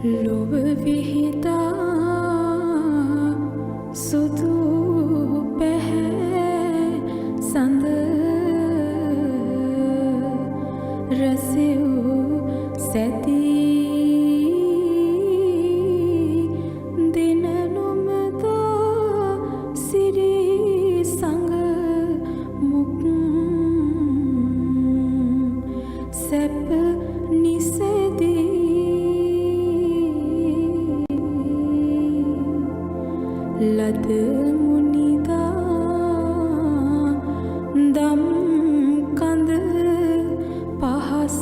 ලොව විහිදා සුදු පැහැ සඳ රසිව් සැදී දින නොමදා සිරි සංග මුක් සැප නිසැදී ලද මුනිදා දම් කඳ පහස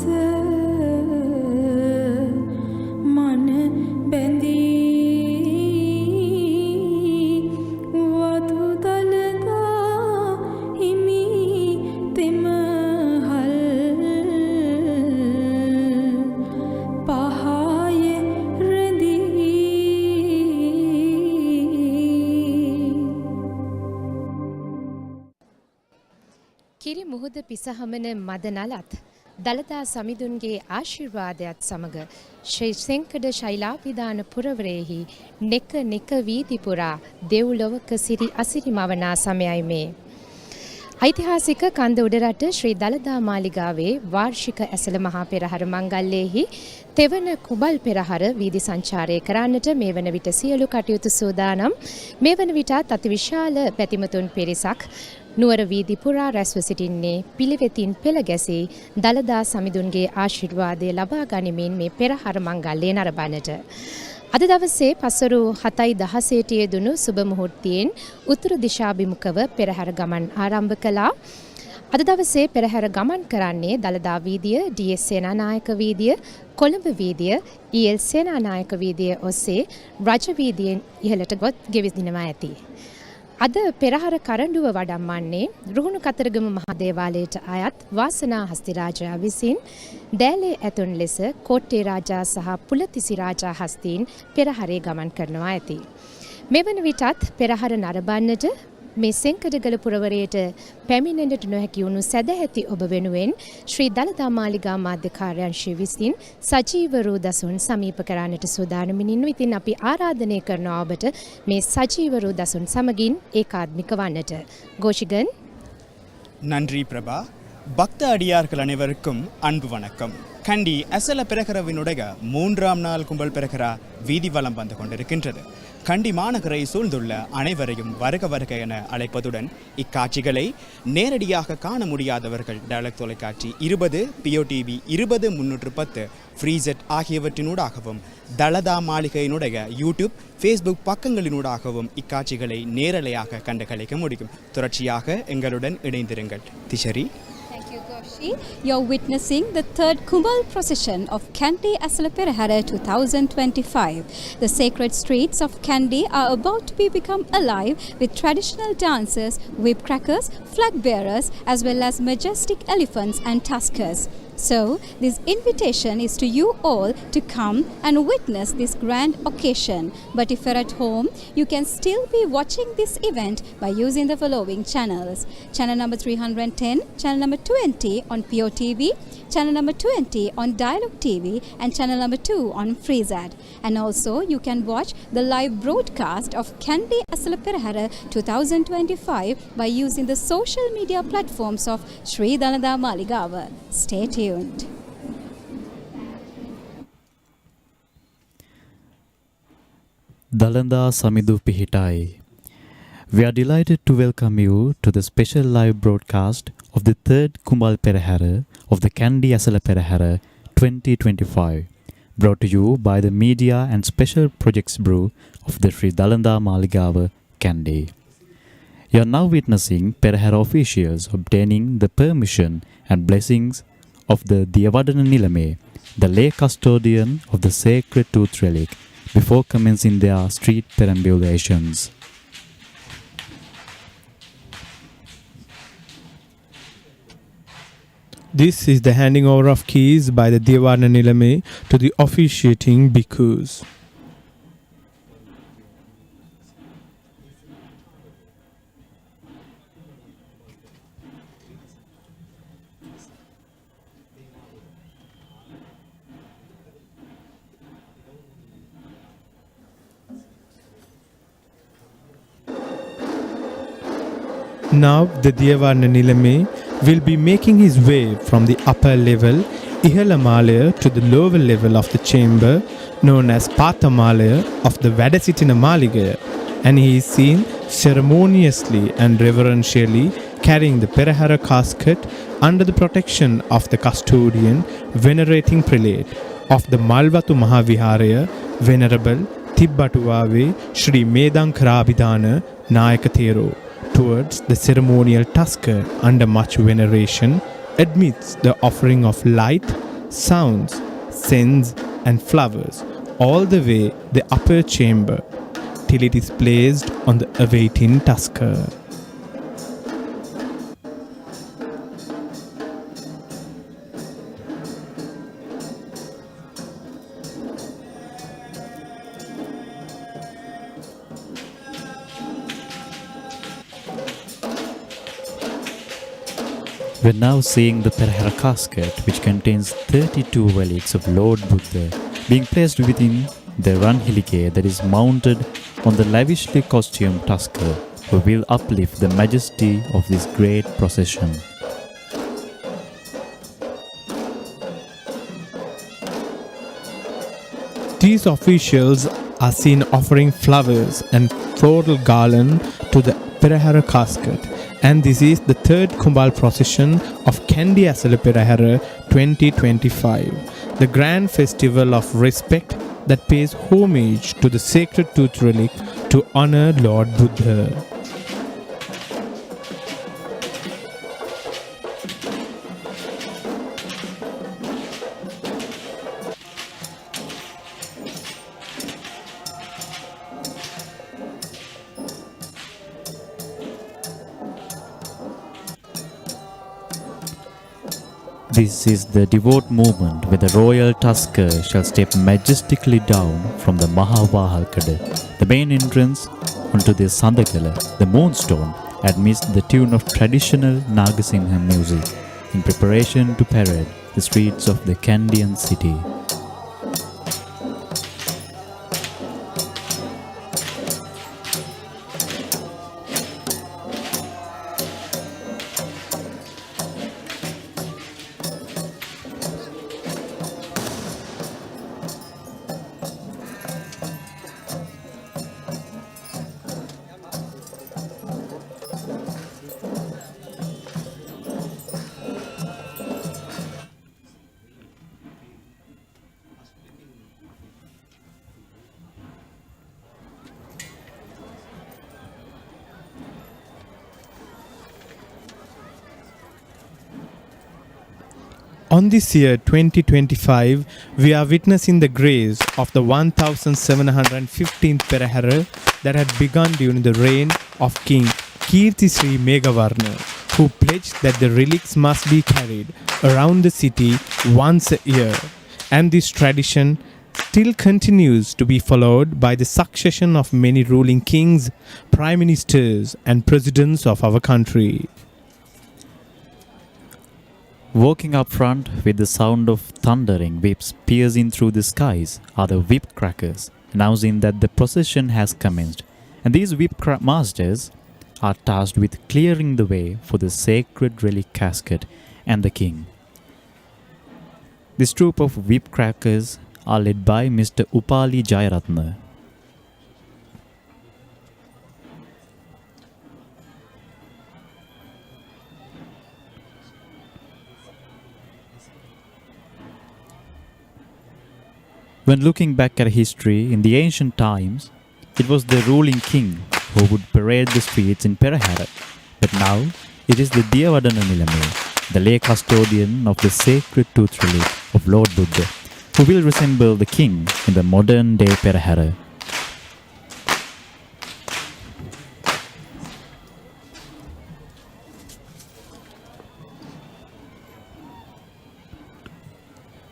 මන බැඳී වතු දලදා හිමි තෙමහල් පහය රැඳී කිරි මුහුද පිසහමන මදනලත් දළදා සමිඳුන්ගේ ආශිර්වාදයත් සමග ශ්‍රී සෙන්කඩ ශෛලාපිදාන පුරවරයෙහි නෙක නෙක වීදි පුරා දෙව්ලොවක සිරි අසිරි මවනා සමයයි මේ. ඓතිහාසික කන්ද උඩරට ශ්‍රී දළදා මාලිගාවේ වාර්ෂික ඇසළ මහා පෙරහර මංගල්‍යයෙහි තෙවන කුඹල් පෙරහර වීදි සංචාරය කරන්නට මේ වන විට සියලු කටයුතු සූදානම්. මේ වන විටත් අතිවිශාල පැතිමතුන් පිරිසක් නුවර වීදි පුරා රැස්ව සිටින්නේ පිළිවෙතින් පෙළ ගැසී දළදා සමිඳුන්ගේ ආශිර්වාදය ලබා ගනිමින් මේ පෙරහර මංගල්‍යය නරඹන්නට. අද දවසේ පසරු 7:16ට යෙදුණු සුබ මුහුර්තයෙන් උතුරු දිශාභිමුඛව පෙරහැර ගමන් ආරම්භ කළා. අද දවසේ පෙරහැර ගමන් කරන්නේ දළදා වීදිය, ඩී.එස්. සේනානායක වීදිය, කොළඹ වීදිය, ඊ.එල්. සේනානායක වීදිය ඔස්සේ රජ වීදියෙන් ඉහළට ගොස් ගෙවිසිනවා ඇති. අද පෙරහර කරඬුව වඩම්මන්නේ රුහුණු කතරගම මහා දේවාලයට අයත් වාසනා හස්තිරාජයා විසින් දෑලේ ඇතුන් ලෙස කෝට්ටේ රාජා සහ පුලතිසි රාජා හස්තීන් පෙරහරේ ගමන් කරනවා ඇති. මෙවන විටත් පෙරහර නරඹන්නට මේ සෙන්කඩගල පුරවරයට පැමිණෙන්නට නොහැකි වුණු සැදැහැති ඔබ වෙනුවෙන් ශ්‍රී දළදා මාලිගා මාධ්‍ය කාර්යාංශය විසින් සජීව රූදසුන් සමීප කරන්නට සූදානමින් ඉන්නවා. ඉතින් අපි ආරාධනය කරනවා ඔබට මේ සජීව රූදසුන් සමගින් ඒකාත්මික වන්නට. கோஷிகன். நன்றி பிரபா. பக்த அடியார்கள் அனைவருக்கும் அன்பு வணக்கம். கண்டி அசல பெரகரவினுடைய 3ஆம் நாள் கும்பல் பெரகரா வீதி வலம் வந்து கொண்டிருக்கின்றது. கண்டி மாநகரை சூழ்ந்துள்ள அனைவரையும் வருக வருக என அழைப்பதுடன் இக்காட்சிகளை நேரடியாக காண முடியாதவர்கள் டயலாக் தொலைக்காட்சி 20, POTV 20-310 ஃப்ரீசெட் ஆகியவற்றினூடாகவும் தளதா மாளிகையினுடைய யூடியூப், ஃபேஸ்புக் பக்கங்களினூடாகவும் இக்காட்சிகளை நேரலையாக கண்டுகளிக்க முடியும். தொடர்ச்சியாக எங்களுடன் இணைந்திருங்கள். திஷரி. You're witnessing the third Kumbal Procession of Kandy Esala Perahera 2025. The sacred streets of Kandy are about to become alive with traditional dances, whip crackers, flag bearers, as well as majestic elephants and tuskers. So, this invitation is to you all to come and witness this grand occasion. But if you're at home, you can still be watching this event by using the following channels. Channel number 310, channel number 20 on POTV, channel number 20 on Dialog TV, and channel number 2 on FreeZad. And also, you can watch the live broadcast of Kandy Esala Perahera 2025 by using the social media platforms of Sri Dalada Maligawa. Stay tuned. Dalada Samidu Pihitai. We are delighted to welcome you to the special live broadcast of the third Kumbal Perahera of the Kandy Esala Perahera 2025, brought to you by the Media and Special Projects Bureau of the Sri Dalada Maligawa, Kandy. You are now witnessing Perahera officials obtaining the permission and blessings of the Gajanayake Nilame, the lay custodian of the sacred tooth relic, before commencing their street perambulations. This is the handing over of keys by the Gajanayake Nilame to the officiating bhikkhus. Now the Deyavarna Nilame will be making his way from the upper level Ihalamalaya to the lower level of the chamber known as Pathamalaya of the Vadasitina Maligawa, and he is seen ceremoniously and reverentially carrying the Perahera casket under the protection of the custodian venerating prelate of the Malvatu Mahaviharaya, Venerable Tibbatuwave Shri Medankarabhidana Nayakathero, towards the ceremonial tusker under much veneration, admits the offering of light, sounds, scents and flowers all the way the upper chamber till it is placed on the awaiting tusker. We're now seeing the Perahera casket, which contains 32 relics of Lord Buddha, being placed within the Ranhilige that is mounted on the lavishly costumed tusker, who will uplift the majesty of this great procession. These officials are seen offering flowers and floral garland to the Perahera casket, and this is the third Kumbal Procession of Kandy Esala Perahera 2025, the grand festival of respect that pays homage to the sacred tooth relic to honor Lord Buddha. This is the devout movement where the royal tusker shall step majestically down from the Mahavahalkada, the main entrance, onto the Sandakala, the moonstone, amidst the tune of traditional Nagasimha music, in preparation to parade the streets of the Kandian city. On this year 2025, we are witnessing the grace of the 1715th Perahera that had begun during the reign of King Kirtisri Meghavarna, who pledged that the relics must be carried around the city once a year. And this tradition still continues to be followed by the succession of many ruling kings, prime ministers and presidents of our country. Walking up front with the sound of thundering whips piercing through the skies are the whip crackers, announcing that the procession has commenced, and these masters are tasked with clearing the way for the sacred relic casket and the king. This troop of whip crackers are led by Mr. Upali Jayaratna. When looking back at history, in the ancient times, it was the ruling king who would parade the streets in Perahera. But now, it is the Deyavarna Nilame, the lay custodian of the sacred tooth relic of Lord Buddha, who will resemble the king in the modern day Perahera.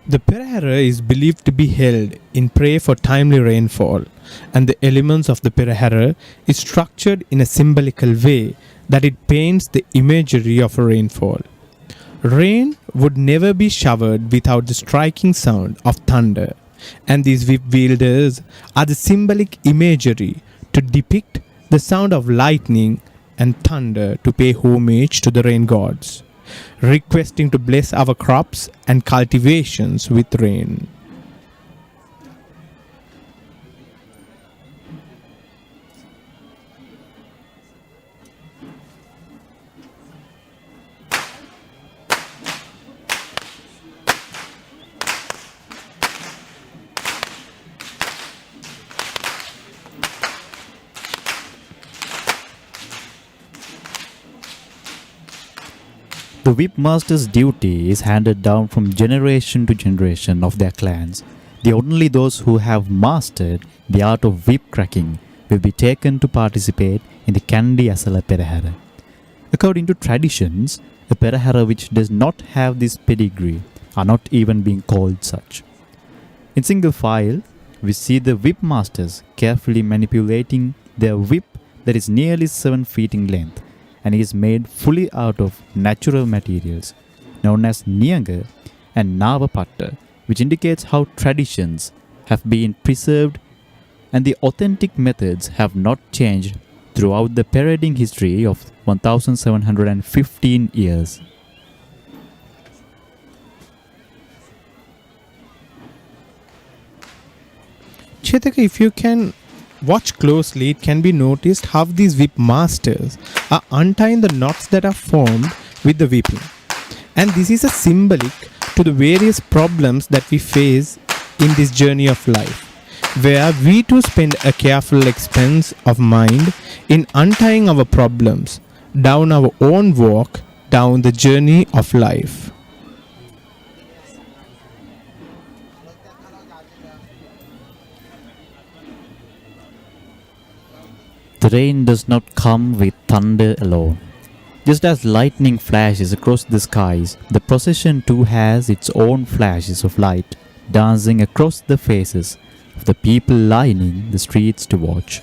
The Perahera is believed to be held in prayer for timely rainfall, and the elements of the Perahera is structured in a symbolical way that it paints the imagery of a rainfall. Rain would never be showered without the striking sound of thunder, and these whip wielders are the symbolic imagery to depict the sound of lightning and thunder to pay homage to the rain gods, requesting to bless our crops and cultivations with rain. The whip master's duty is handed down from generation to generation of their clans. Only those who have mastered the art of whip cracking will be taken to participate in the Kandy Esala Perahera. According to traditions, a Perahera which does not have this pedigree are not even being called such. In single file, we see the whip masters carefully manipulating their whip that is nearly 7 feet in length and is made fully out of natural materials known as Niyanga and Navapatta, which indicates how traditions have been preserved and the authentic methods have not changed throughout the parading history of 1715 years. Chetaka, if you can watch closely, it can be noticed how these whip masters are untying the knots that are formed with the whipping. And this is a symbolic to the various problems that we face in this journey of life, where we too spend a careful expense of mind in untying our problems down our own walk down the journey of life. The rain does not come with thunder alone. Just as lightning flashes across the skies, the procession too has its own flashes of light dancing across the faces of the people lining the streets to watch.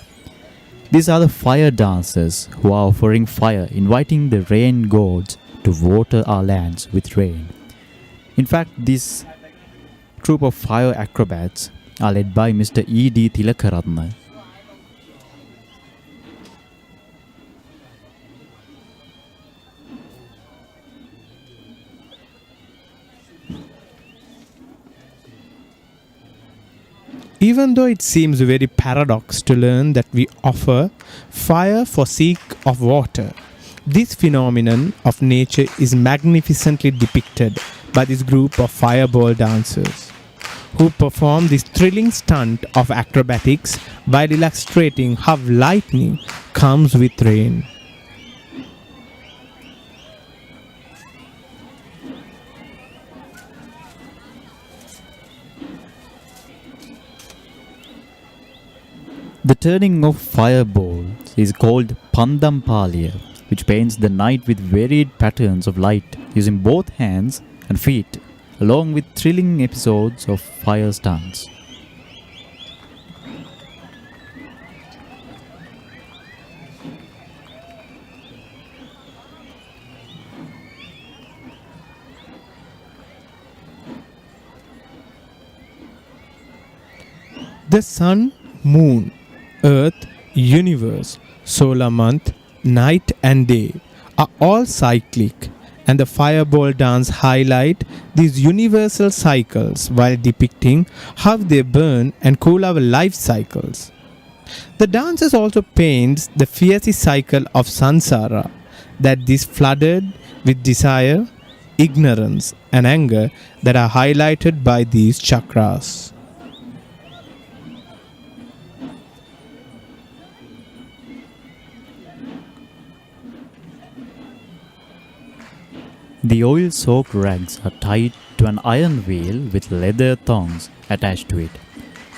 These are the fire dancers who are offering fire, inviting the rain gods to water our lands with rain. In fact, this troupe of fire acrobats are led by Mr. E.D. Tilakaratna. Even though it seems very paradox to learn that we offer fire for sake of water, this phenomenon of nature is magnificently depicted by this group of fireball dancers who perform this thrilling stunt of acrobatics by illustrating how lightning comes with rain. The turning of fireballs is called Pandampaliya, which paints the night with varied patterns of light using both hands and feet, along with thrilling episodes of fire stunts. The sun, moon, earth, universe, solar month, night and day are all cyclic, and the fireball dance highlight these universal cycles while depicting how they burn and cool our life cycles. The dances also paints the fierce cycle of samsara, that is flooded with desire, ignorance and anger that are highlighted by these chakras. The oil-soaked rags are tied to an iron wheel with leather thongs attached to it.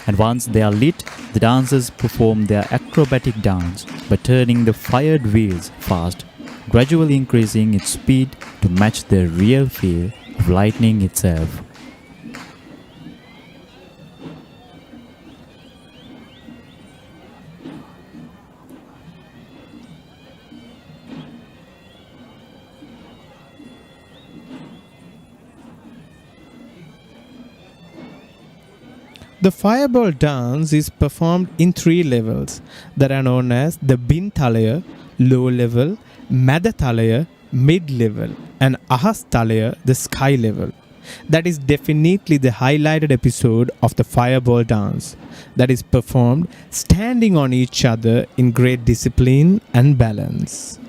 And once they are lit, the dancers perform their acrobatic dance by turning the fired wheels fast, gradually increasing its speed to match the real feel of lightning itself. The fireball dance is performed in 3 levels that are known as the Bintalaya, low level, Madathalaya, mid level, and Ahasthalaya, the sky level. That is definitely the highlighted episode of the fireball dance that is performed standing on each other in great discipline and balance.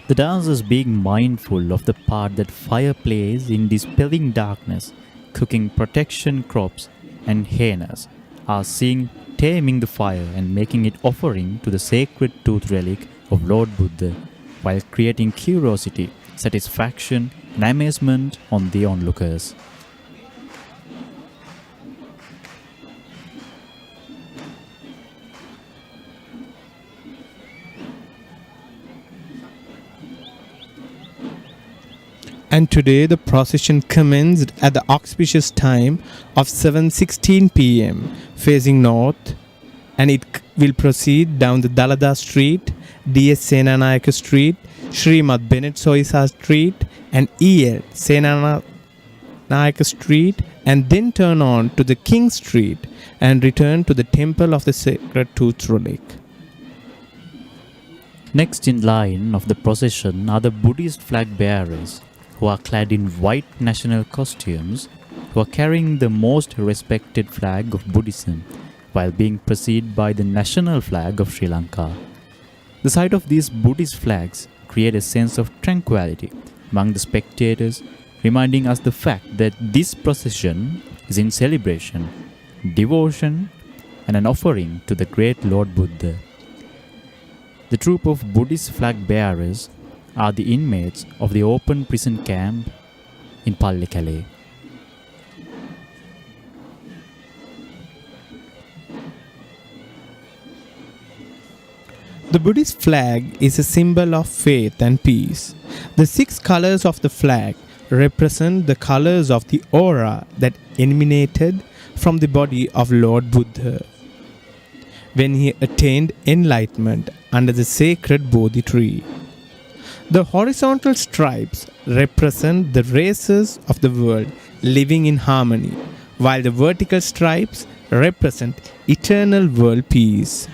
The dancers, being mindful of the part that fire plays in dispelling darkness, cooking protection crops and hyenas, are seen taming the fire and making it offering to the sacred tooth relic of Lord Buddha, while creating curiosity, satisfaction and amazement on the onlookers. And today the procession commenced at the auspicious time of 7:16 p.m. facing north, and it will proceed down the Dalada Street, D.S. Senanayake Street, Srimad Bennett Soisa Street and E.L. Senanayake Street, and then turn on to the King Street and return to the Temple of the Sacred Tooth Relic. Next in line of the procession are the Buddhist flag bearers, who are clad in white national costumes, who are carrying the most respected flag of Buddhism, while being preceded by the national flag of Sri Lanka. The sight of these Buddhist flags create a sense of tranquility among the spectators, reminding us the fact that this procession is in celebration, devotion, and an offering to the great Lord Buddha. The troop of Buddhist flag bearers are the inmates of the open prison camp in Pallekele. The Buddhist flag is a symbol of faith and peace. The 6 colors of the flag represent the colors of the aura that emanated from the body of Lord Buddha when he attained enlightenment under the sacred Bodhi tree. The horizontal stripes represent the races of the world living in harmony, while the vertical stripes represent eternal world peace.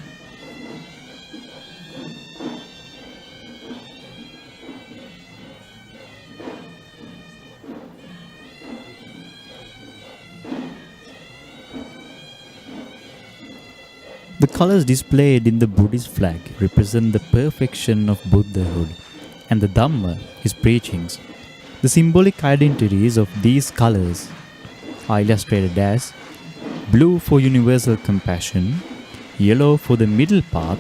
The colors displayed in the Buddhist flag represent the perfection of Buddhahood and the Dhamma, his preachings. The symbolic identities of these colors are illustrated as blue for universal compassion, yellow for the middle path,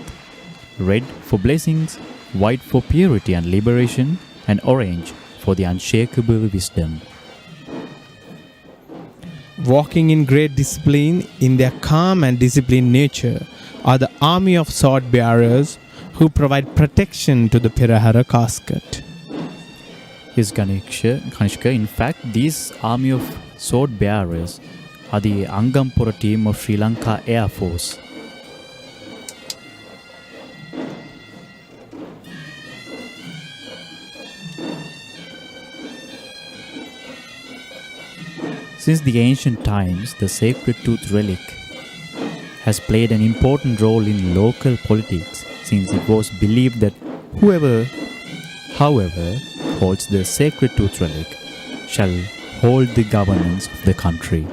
red for blessings, white for purity and liberation, and orange for the unshakable wisdom. Walking in great discipline in their calm and disciplined nature are the army of sword bearers who provide protection to the Perahera casket. His Kanishka, in fact, these army of sword bearers are the Angampura team of Sri Lanka Air Force. Since the ancient times, the sacred tooth relic has played an important role in local politics, since it was believed that whoever, however, holds the sacred tooth relic shall hold the governance of the country.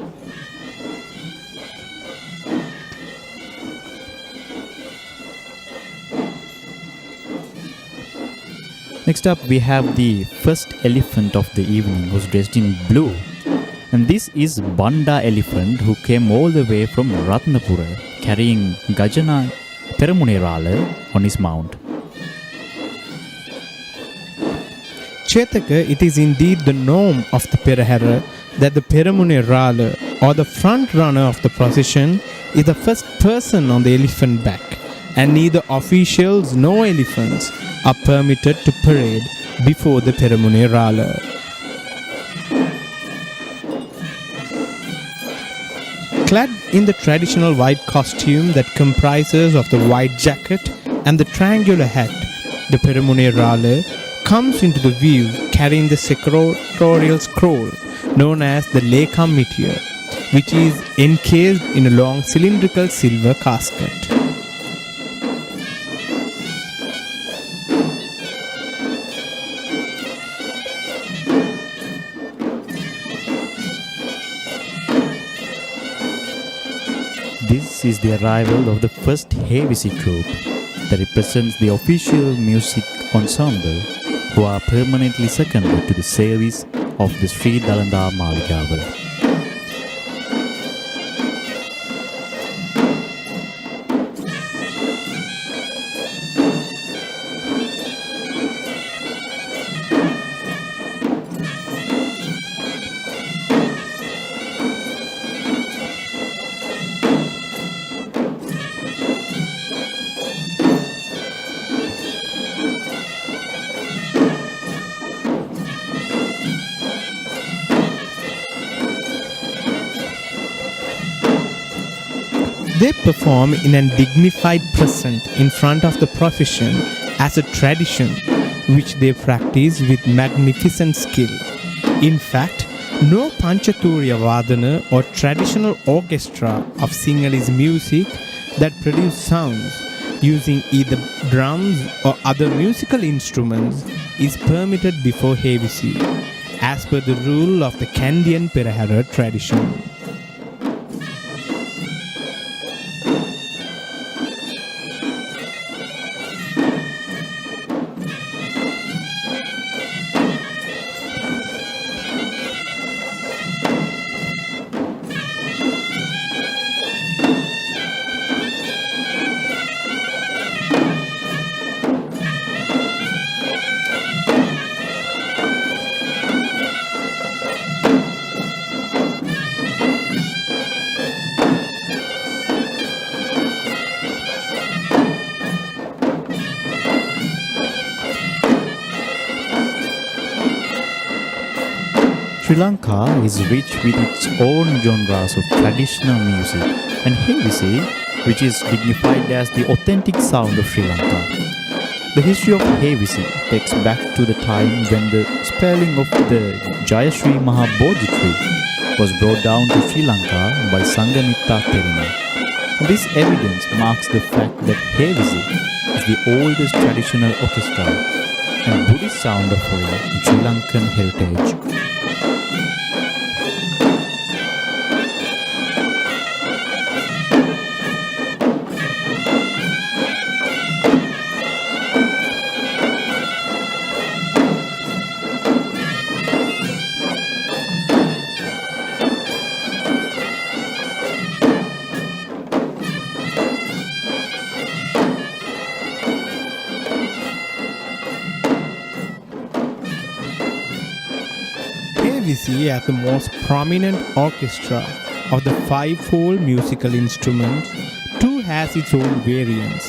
Next up, we have the first elephant of the evening, who's dressed in blue. And this is Banda elephant, who came all the way from Ratnapura carrying Gajanayake Nilame on his mount. Chetaka, it is indeed the norm of the Perahera that the Peramune, or the front runner of the procession, is the first person on the elephant back, and neither officials nor elephants are permitted to parade before the Peramune. Clad in the traditional white costume that comprises of the white jacket and the triangular hat, the Peramune comes into the view carrying the secretarial scroll known as the Lekam Meteor. which is encased in a long cylindrical silver casket. This is the arrival of the first Hevisi group that represents the official music ensemble who are permanently seconded to the service of the Sri Dalada Maligawa. They perform in a dignified present in front of the procession as a tradition which they practice with magnificent skill. In fact, no Panchaturya Vadana or traditional orchestra of Sinhalese music that produce sounds using either drums or other musical instruments is permitted before Hevisi, as per the rule of the Kandy Perahera tradition. Sri Lanka is rich with its own genres of traditional music, and Hevisi, which is dignified as the authentic sound of Sri Lanka. The history of Hevisi takes back to the time when the spelling of the Jayashree Mahabodhi tree was brought down to Sri Lanka by Sanghamitta Therina. This evidence marks the fact that Hevisi is the oldest traditional orchestra and Buddhist sound offering in Sri Lankan heritage. Hevisi as the most prominent orchestra of the five-fold musical instruments too has its own variants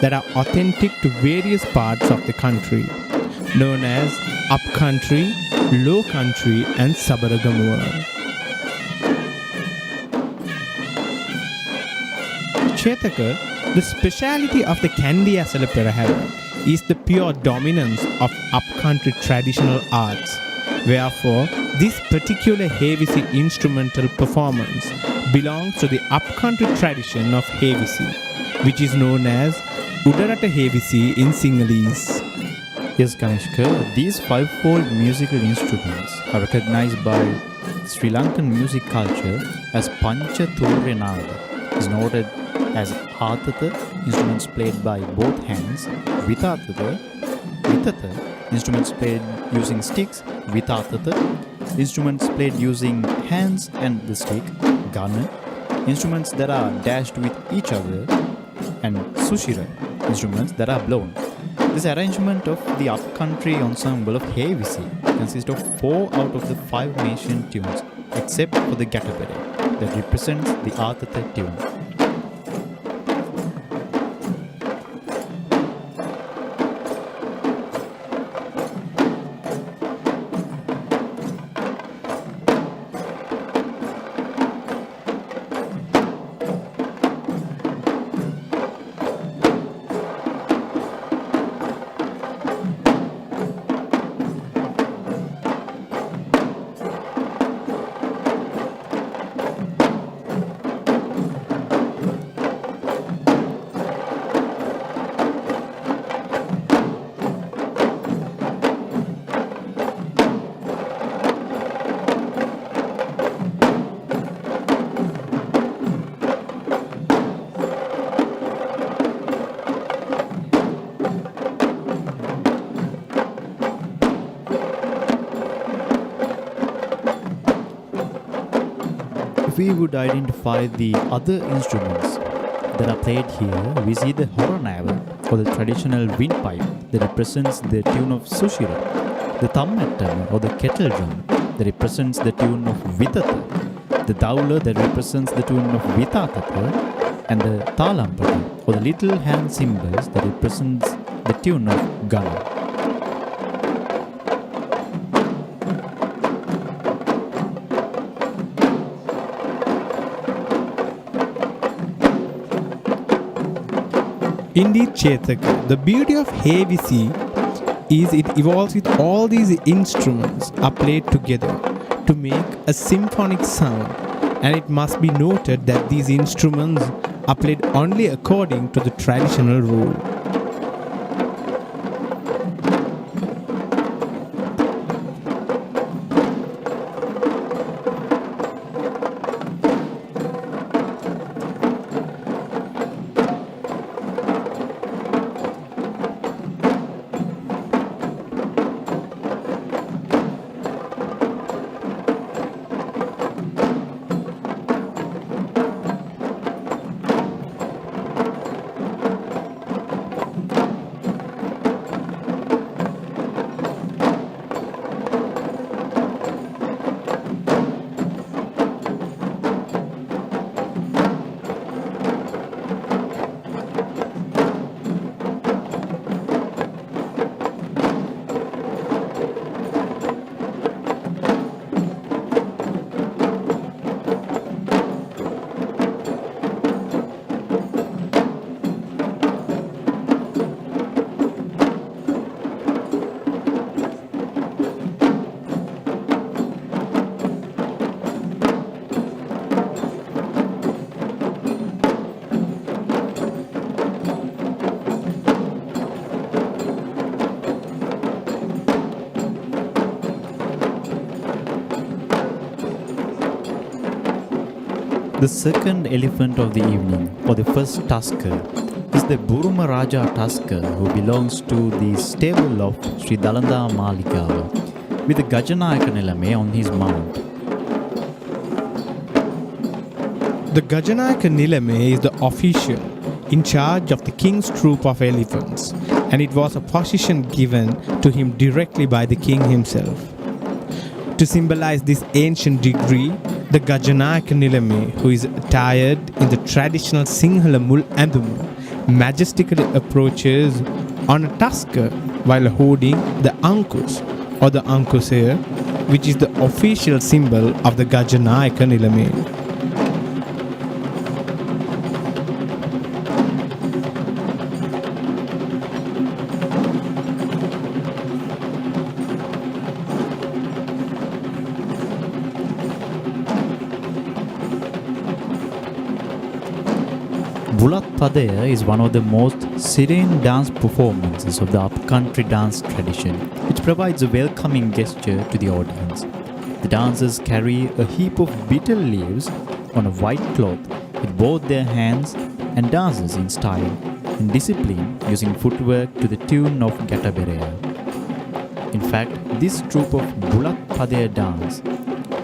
that are authentic to various parts of the country, known as Upcountry, Low Country and Kataragama. Chetaka, the speciality of the Kandy Esala Perahera is the pure dominance of upcountry traditional arts. Wherefore, this particular Hevisi instrumental performance belongs to the upcountry tradition of Hevisi, which is known as Udarata Hevisi in Sinhalese. Yes, Kanishka, these five-fold musical instruments are recognized by Sri Lankan music culture as Panchaturya Nada, is noted as Athatha, instruments played by both hands, Vithathatha, instruments played using sticks, Vithathatha, instruments played using hands and the stick, Gana, instruments that are dashed with each other, and Sushira, instruments that are blown. This arrangement of the upcountry ensemble of Hevisi consists of 4 out of the 5 nation tunes, except for the Gatapere, that represents the Athatha tune. we would identify the other instruments that are played here, we see the horonava, or the traditional windpipe that represents the tune of Sushira, the tammattam, or the kettle drum that represents the tune of Vitata, the daula that represents the tune of Vitatata, and the talampata, or the little hand cymbals that represents the tune of Gana. Indeed, Chetaka, the beauty of Havisi is it evolves with all these instruments are played together to make a symphonic sound, and it must be noted that these instruments are played only according to the traditional rule. The second elephant of the evening, or the first tusker, is the Buruma Raja tusker who belongs to the stable of Sri Dalada Maligawa, with the Gajanayake Nilame on his mount. The Gajanayake Nilame is the official in charge of the king's troop of elephants, and it was a position given to him directly by the king himself. To symbolize this ancient degree, the Gajanayake Nilame, who is attired in the traditional Sinhala Mul Anduma, majestically approaches on a tusker while holding the Ankus or the Ankusir, which is the official symbol of the Gajanayake Nilame. Bulat Padaya is one of the most serene dance performances of the upcountry dance tradition, which provides a welcoming gesture to the audience. The dancers carry a heap of betel leaves on a white cloth with both their hands and dances in style and discipline using footwork to the tune of Gataberea. In fact, this troupe of Bulat Padaya dance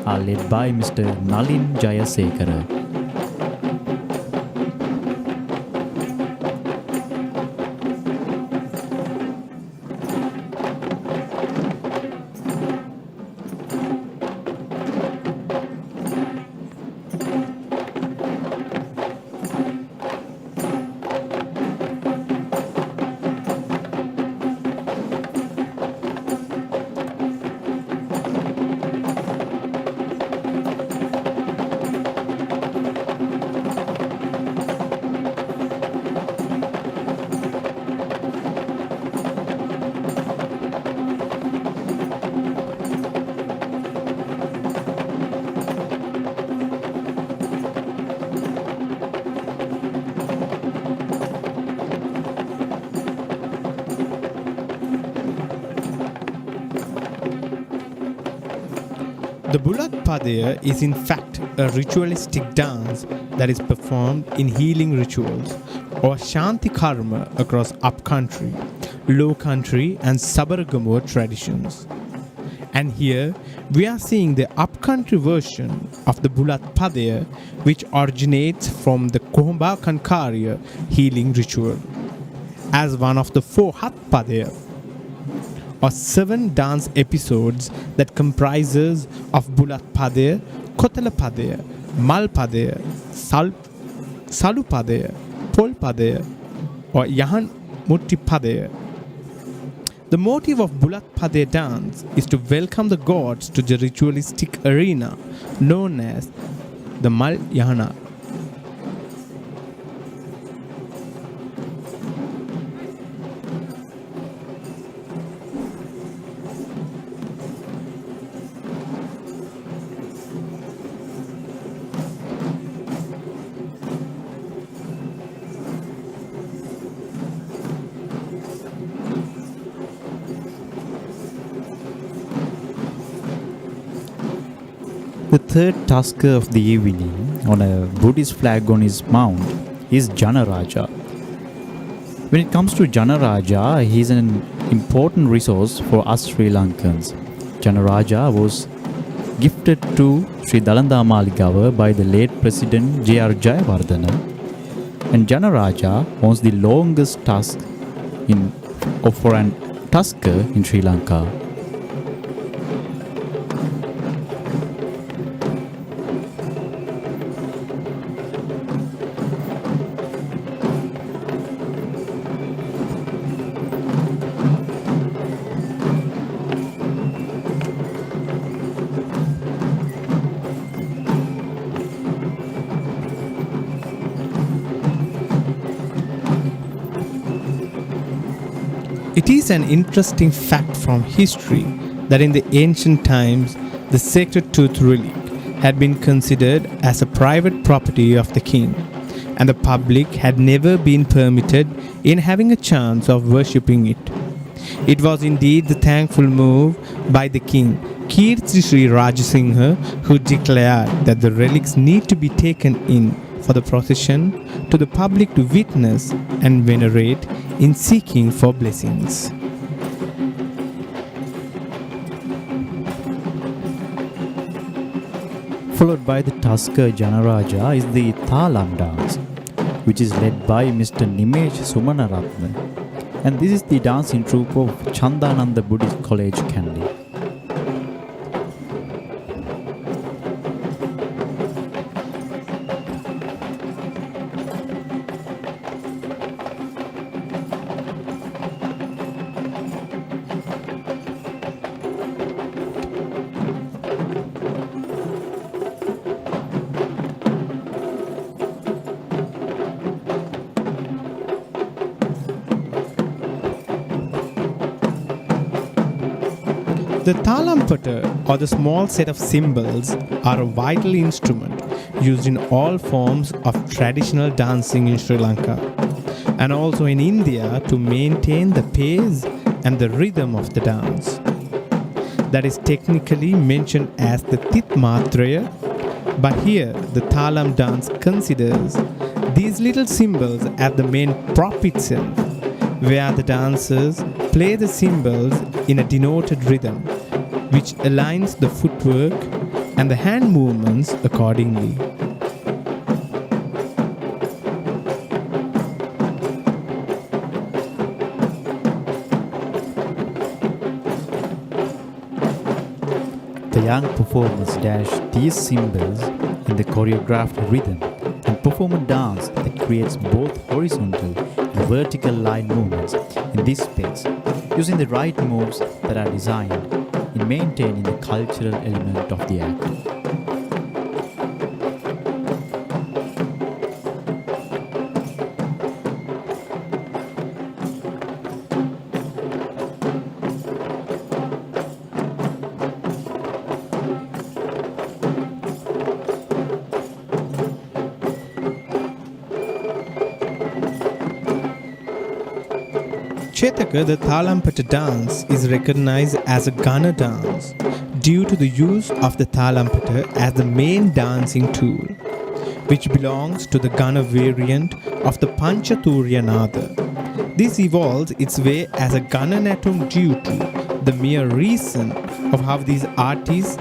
are led by Mr. Nalin Jayasekara. The Bulat Padaya is in fact a ritualistic dance that is performed in healing rituals or Shanti Karma across upcountry, low country and Sabaragamuwa traditions. And here we are seeing the upcountry version of the Bulat Padaya, which originates from the Kumbal Perahera healing ritual. As one of the 4 Hat Padaya, or 7 dance episodes that comprises of Bulat Padaya, Kotala Padaya, Mal Padaya, Salu Padaya, Pol Padaya, or Yahan Mutti Padaya. The motive of Bulat Padaya dance is to welcome the gods to the ritualistic arena known as the Mal Yahana. The third tasker of the evening on a Buddhist flag on his mount is Janaraja. When it comes to Janaraja, he is an important resource for us Sri Lankans. Janaraja was gifted to Sri Dalada Maligawa by the late President J.R. Jayawardena, and Janaraja owns the longest tusk for an tusker in Sri Lanka. It is an interesting fact from history that in the ancient times, the sacred tooth relic had been considered as a private property of the king, and the public had never been permitted in having a chance of worshipping it. It was indeed the thankful move by the king, Kirti Sri Rajasingha, who declared that the relics need to be taken in for the procession to the public to witness and venerate in seeking for blessings. Followed by the Tusker Janaraja is the Thalam dance, which is led by Mr. Nimesh Sumanaratne, and this is the dancing troupe of Chandananda Buddhist College, Kandy. The talampata, or the small set of cymbals, are a vital instrument used in all forms of traditional dancing in Sri Lanka and also in India to maintain the pace and the rhythm of the dance. That is technically mentioned as the Titmatraya, but here the Thalam dance considers these little cymbals as the main prop itself, where the dancers play the cymbals in a denoted rhythm, which aligns the footwork and the hand movements accordingly. The young performers dash these cymbals in the choreographed rhythm and perform a dance that creates both horizontal and vertical line movements in this space, using the right moves that are designed in maintaining the cultural element of the act. Chetaka, the Thalampata dance, is recognized as a Gana dance due to the use of the Thalampata as the main dancing tool, which belongs to the Gana variant of the Panchaturya Nada. This evolves its way as a Gananatum due to the mere reason of how these artists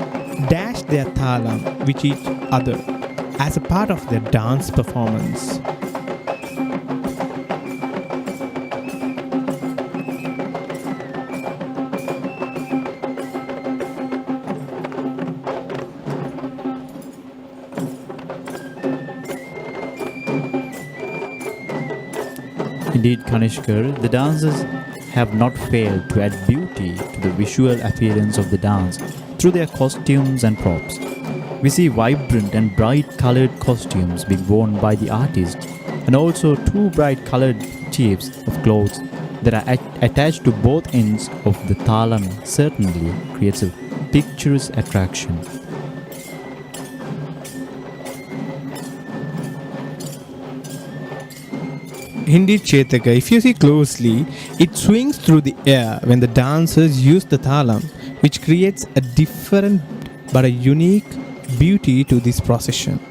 dash their thalam with each other as a part of their dance performance. Indeed, Kanishkar, the dancers have not failed to add beauty to the visual appearance of the dance through their costumes and props. We see vibrant and bright colored costumes being worn by the artists, and also two bright colored chiefs of clothes that are attached to both ends of the thalam certainly creates a picturesque attraction. Indeed, Chetaka, if you see closely, it swings through the air when the dancers use the thalam, which creates a different but a unique beauty to this procession.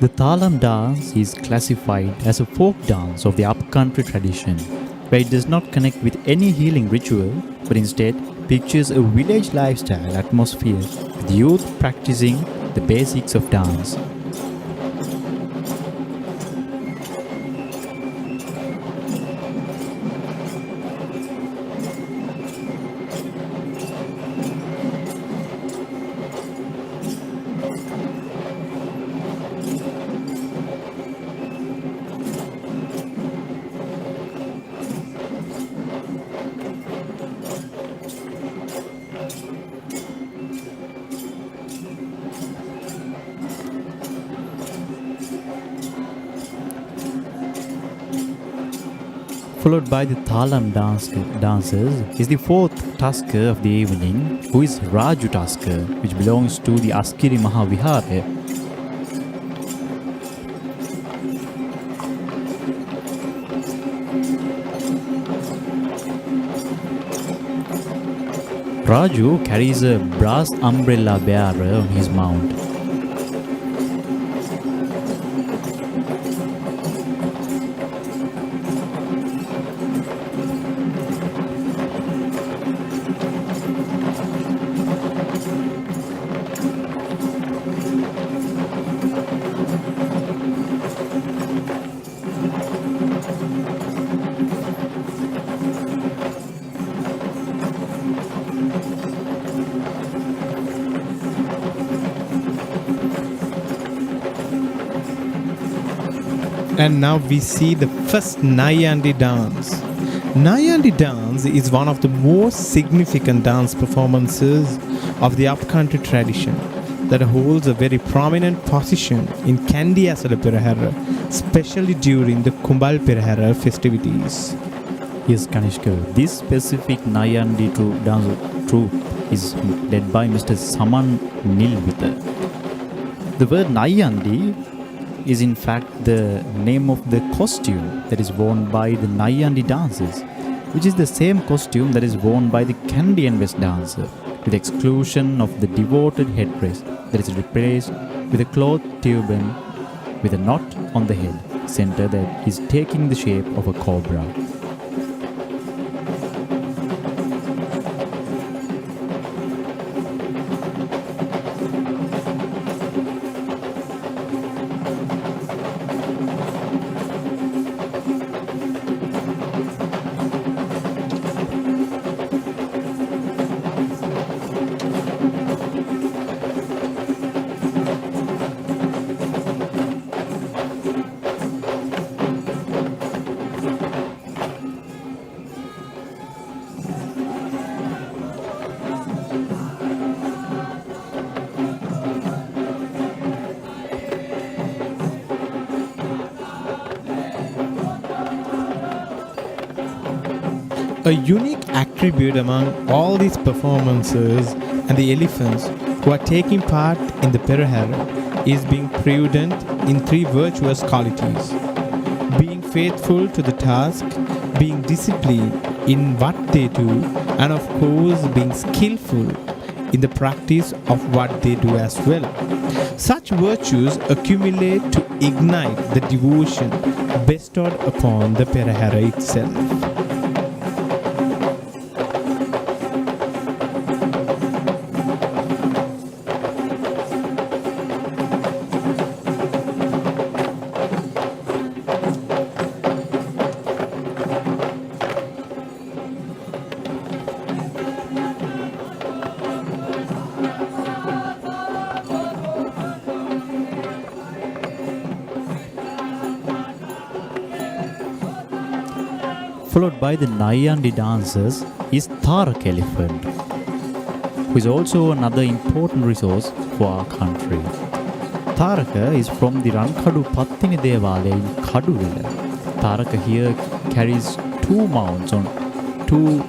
The thalam dance is classified as a folk dance of the upcountry tradition, where it does not connect with any healing ritual, but instead pictures a village lifestyle atmosphere with youth practicing the basics of dance. Followed by the thalam dancers is the fourth tasker of the evening, who is Raju tasker, which belongs to the Askiri Mahavihara. Raju carries a brass umbrella bearer on his mount. And now we see the first Nayandi dance. Nayandi dance is one of the most significant dance performances of the upcountry tradition that holds a very prominent position in Kandy Esala Perahera, especially during the Kumbal Perahera festivities. Yes, Kanishka, this specific Nayandi dance troupe is led by Mr. Saman Nilvita. The word Nayandi is in fact the name of the costume that is worn by the Nayandi dancers, which is the same costume that is worn by the Candian West dancer, with the exclusion of the devoted headdress that is replaced with a cloth turban with a knot on the head. center that is taking the shape of a cobra. A unique attribute among all these performances and the elephants who are taking part in the Perahera is being prudent in three virtuous qualities: being faithful to the task, being disciplined in what they do, and of course being skillful in the practice of what they do as well. Such virtues accumulate to ignite the devotion bestowed upon the Perahera itself. Followed by the Nayandi dancers is Tharak elephant, who is also another important resource for our country. Tharaka is from the Rankadu Patini Devale in Kaduvilla. Tharaka here carries two mounts on two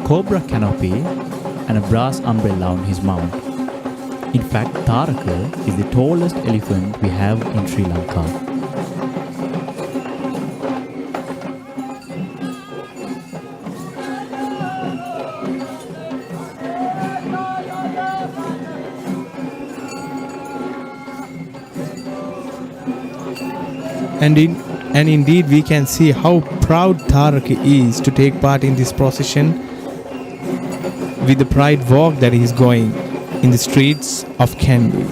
cobra canopy and a brass umbrella on his mount. In fact, Tharaka is the tallest elephant we have in Sri Lanka. And indeed we can see how proud Tharak is to take part in this procession with the pride walk that he is going in the streets of Kandy.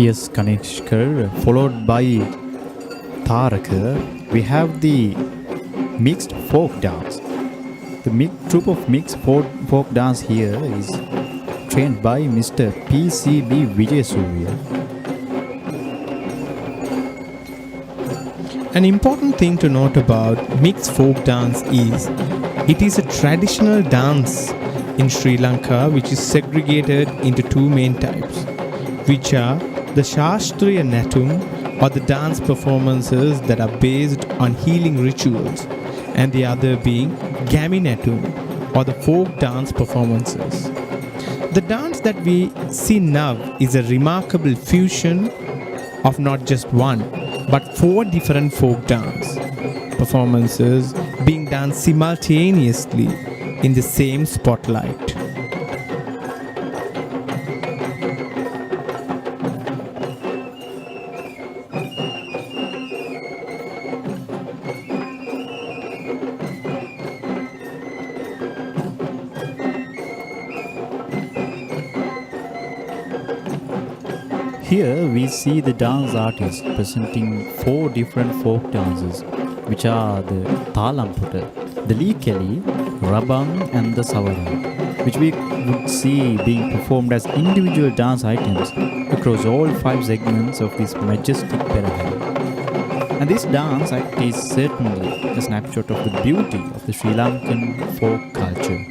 Yes, Kanishkar, followed by Tharaka, we have the mixed folk dance. The troupe of mixed folk dance here is trained by Mr. P.C.B. Vijay Surya. An important thing to note about mixed folk dance is it is a traditional dance in Sri Lanka which is segregated into two main types, which are the Shastriya Natum, or the dance performances that are based on healing rituals, and the other being Gami Natum, or the folk dance performances. The dance that we see now is a remarkable fusion of not just one, but four different folk dance performances being done simultaneously in the same spotlight. Here we see the dance artists presenting four different folk dances, which are the Talamputa, the Likeli, Rabang and the Savarang, which we would see being performed as individual dance items across all five segments of this majestic Perahera. And this dance act is certainly a snapshot of the beauty of the Sri Lankan folk culture.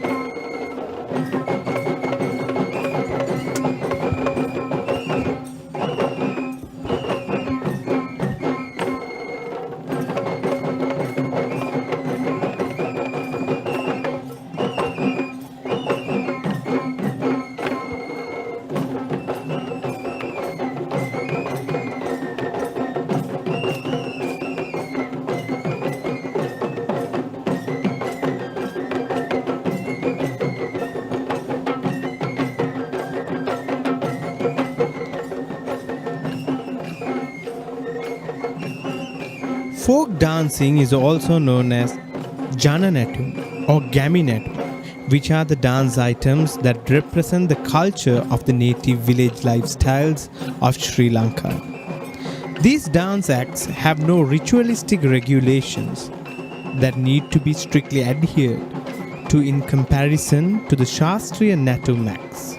Folk dancing is also known as Jananatu or Gaminatu, which are the dance items that represent the culture of the native village lifestyles of Sri Lanka. These dance acts have no ritualistic regulations that need to be strictly adhered to in comparison to the Shastriya Natu acts.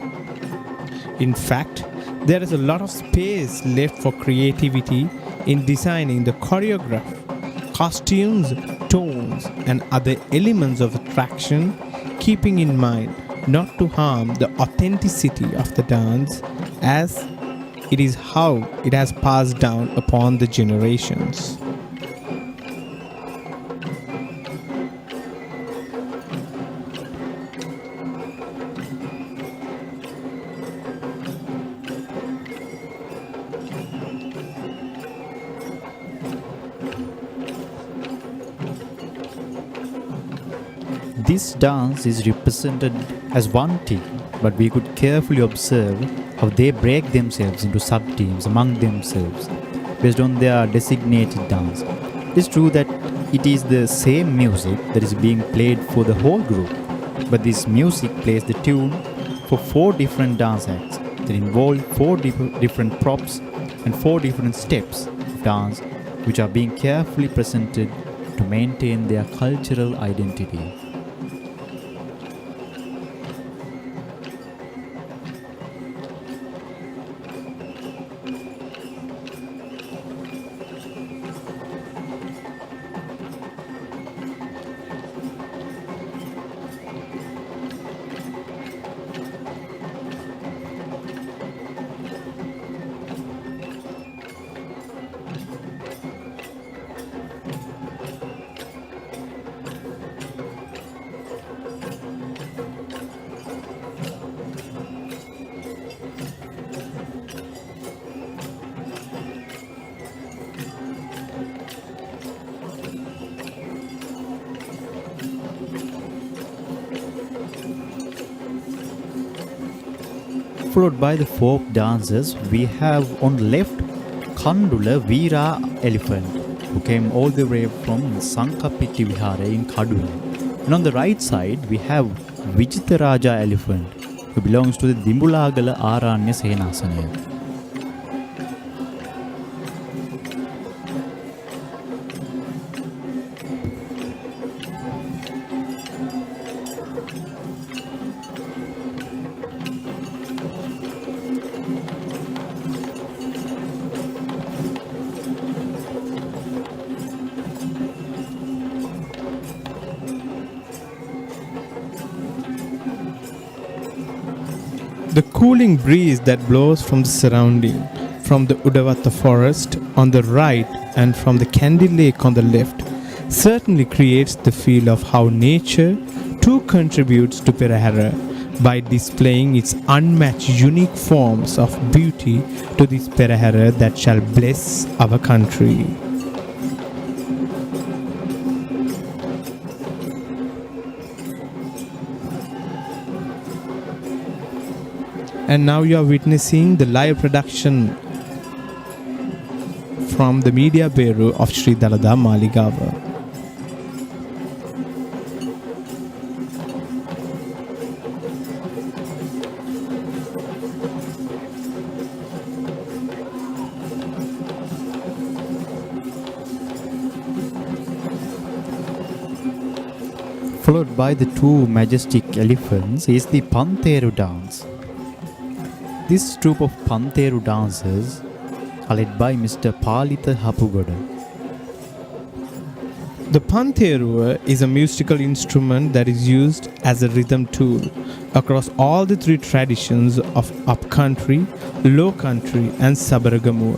In fact, there is a lot of space left for creativity in designing the choreography, costumes, tones, and other elements of attraction, keeping in mind not to harm the authenticity of the dance as it is how it has passed down upon the generations. This dance is represented as one team, but we could carefully observe how they break themselves into sub-teams among themselves based on their designated dance. It's true that it is the same music that is being played for the whole group, but this music plays the tune for 4 different dance acts that involve 4 different props and 4 different steps of dance, which are being carefully presented to maintain their cultural identity. Followed by the folk dancers, we have on the left Kandula Veera elephant, who came all the way from Sankapitti Vihara in Kaduna. And on the right side, we have Vijitaraja elephant, who belongs to the Dimbulagala Aranya Senasana. The cooling breeze that blows from the surrounding, from the Udavata forest on the right and from the Kandy lake on the left, certainly creates the feel of how nature too contributes to Perahera by displaying its unmatched unique forms of beauty to this Perahera that shall bless our country. And now you are witnessing the live production from the Media Bureau of Sri Dalada, Maligawa. Followed by the 2 majestic elephants is the Pantheru dance. This troupe of Pantheru dancers are led by Mr. Palitha Hapugoda. The Pantheru is a musical instrument that is used as a rhythm tool across all the 3 traditions of upcountry, low country and Kataragama.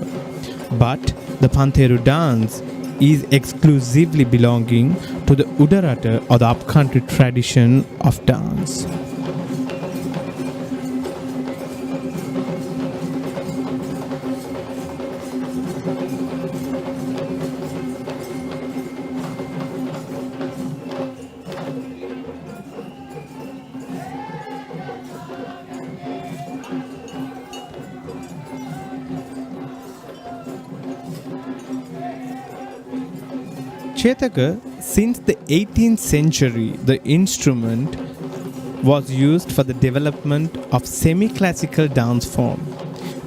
But the Pantheru dance is exclusively belonging to the Udarata or the upcountry tradition of dance. Chetaka, since the 18th century, the instrument was used for the development of semi-classical dance form,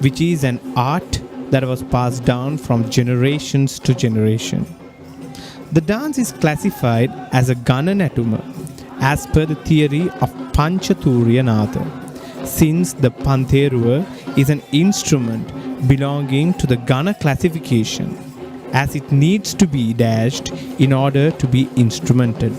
which is an art that was passed down from generations to generation. The dance is classified as a Gananatuma as per the theory of Panchathuriya Natha, since the Pantheru is an instrument belonging to the Gana classification, as it needs to be dashed in order to be instrumented.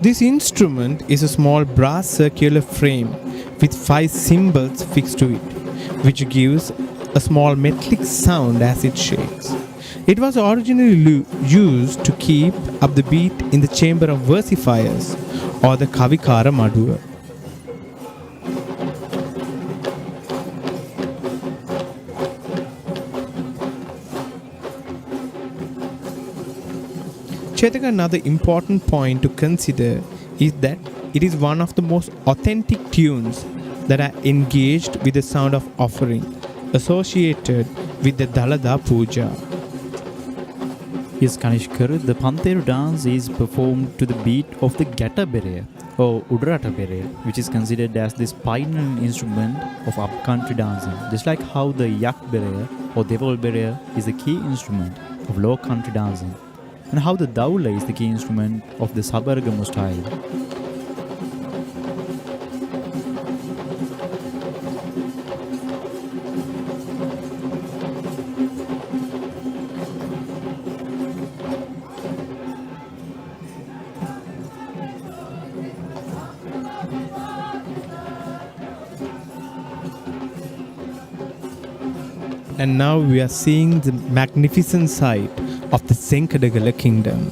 This instrument is a small brass circular frame with 5 cymbals fixed to it, which gives a small metallic sound as it shakes. It was originally used to keep up the beat in the chamber of versifiers or the Kavikara Maduva. Chetaka, another important point to consider is that it is one of the most authentic tunes that are engaged with the sound of offering associated with the Dalada Puja. Yes, Kanishkar, the Pantheru dance is performed to the beat of the Gata Berea or Udrata Berea, which is considered as the spinal instrument of upcountry dancing, just like how the Yak Berea or Devol Berea is the key instrument of low country dancing, and how the Daula is the key instrument of the Sabargama style. And now we are seeing the magnificent sight of the Senkadagala kingdom.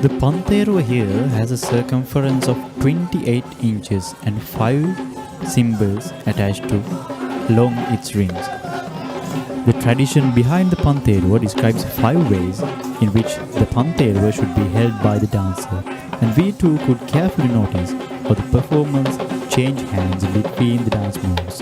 The Pantheru here has a circumference of 28 inches and 5 cymbals attached to along its rings. The tradition behind the Pantheru describes 5 ways in which the Pantheru should be held by the dancer, and we too could carefully notice how the performance change hands between the dance moves.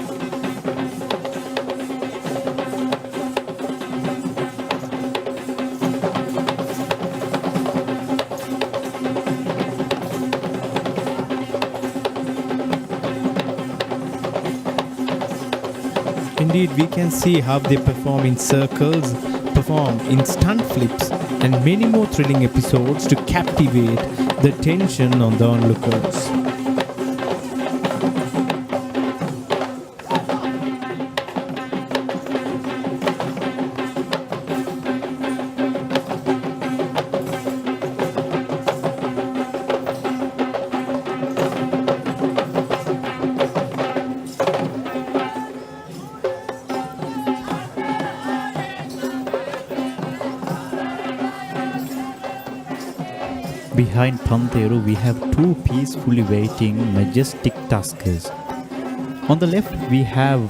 Indeed, we can see how they perform in circles, perform in stunt flips, and many more thrilling episodes to captivate the attention of the onlookers. Behind Pantheru, we have two peacefully waiting, majestic tuskers. On the left, we have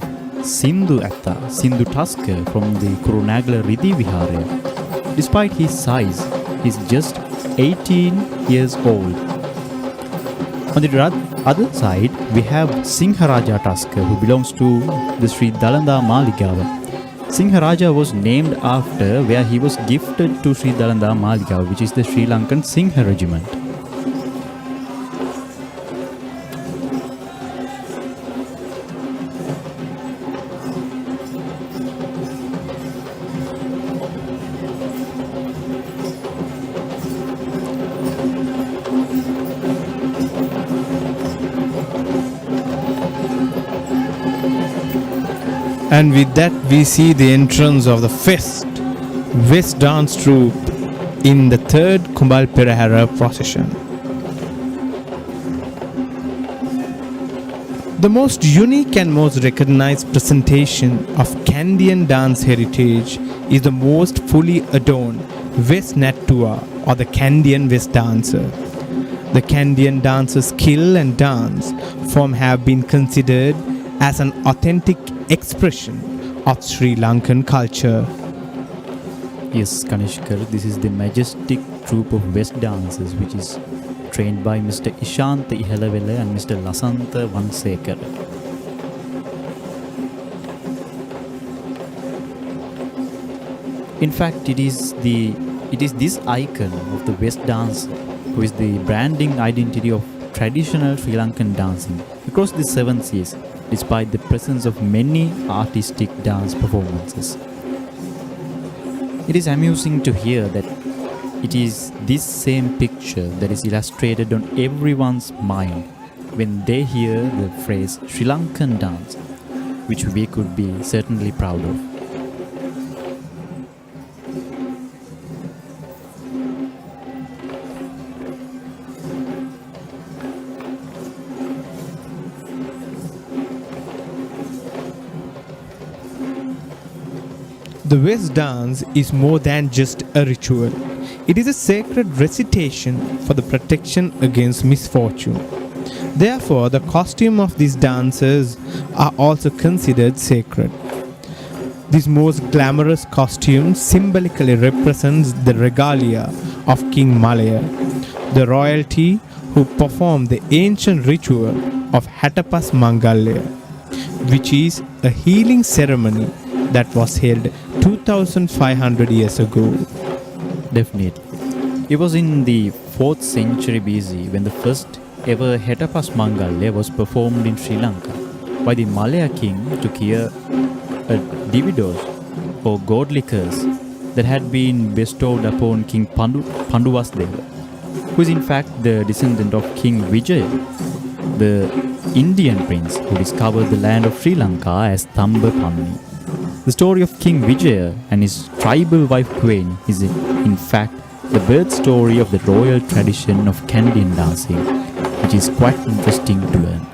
Sindhu Tusker from the Kurunagala Riddhi Vihara. Despite his size, he is just 18 years old. On the other side, we have Singharaja Tusker, who belongs to the Sri Dalada Maligawa. Singharaja was named after where he was gifted to Sri Dalada Maligawa, which is the Sri Lankan Singha regiment. And with that, we see the entrance of the West Dance Troupe in the third Kumbal Perahera procession. The most unique and most recognized presentation of Kandian dance heritage is the most fully adorned West Nattua, or the Kandian West Dancer. The Kandian dancer's skill and dance form have been considered as an authentic expression of Sri Lankan culture. Yes, Kanishkar, this is the majestic troupe of West dancers which is trained by Mr. Ishantha Ihalavela and Mr. Lasantha Vansekara. In fact, it is this icon of the West dancer who is the branding identity of traditional Sri Lankan dancing across the 7 seas, despite the presence of many artistic dance performances. It is amusing to hear that it is this same picture that is illustrated on everyone's mind when they hear the phrase Sri Lankan dance, which we could be certainly proud of. The West dance is more than just a ritual. It is a sacred recitation for the protection against misfortune. Therefore, the costume of these dancers are also considered sacred. This most glamorous costume symbolically represents the regalia of King Malaya, the royalty who performed the ancient ritual of Hatapas Mangalya, which is a healing ceremony that was held 2500 years ago. Definitely. It was in the 4th century BC when the first ever Hetapas Mangalya was performed in Sri Lanka by the Malaya king to cure a dividos or godly curse that had been bestowed upon King Panduvasdeva, who is in fact the descendant of King Vijaya, the Indian prince who discovered the land of Sri Lanka as Thamba Panni. The story of King Vijaya and his tribal wife Queen is in fact the birth story of the royal tradition of Kandian dancing, which is quite interesting to learn.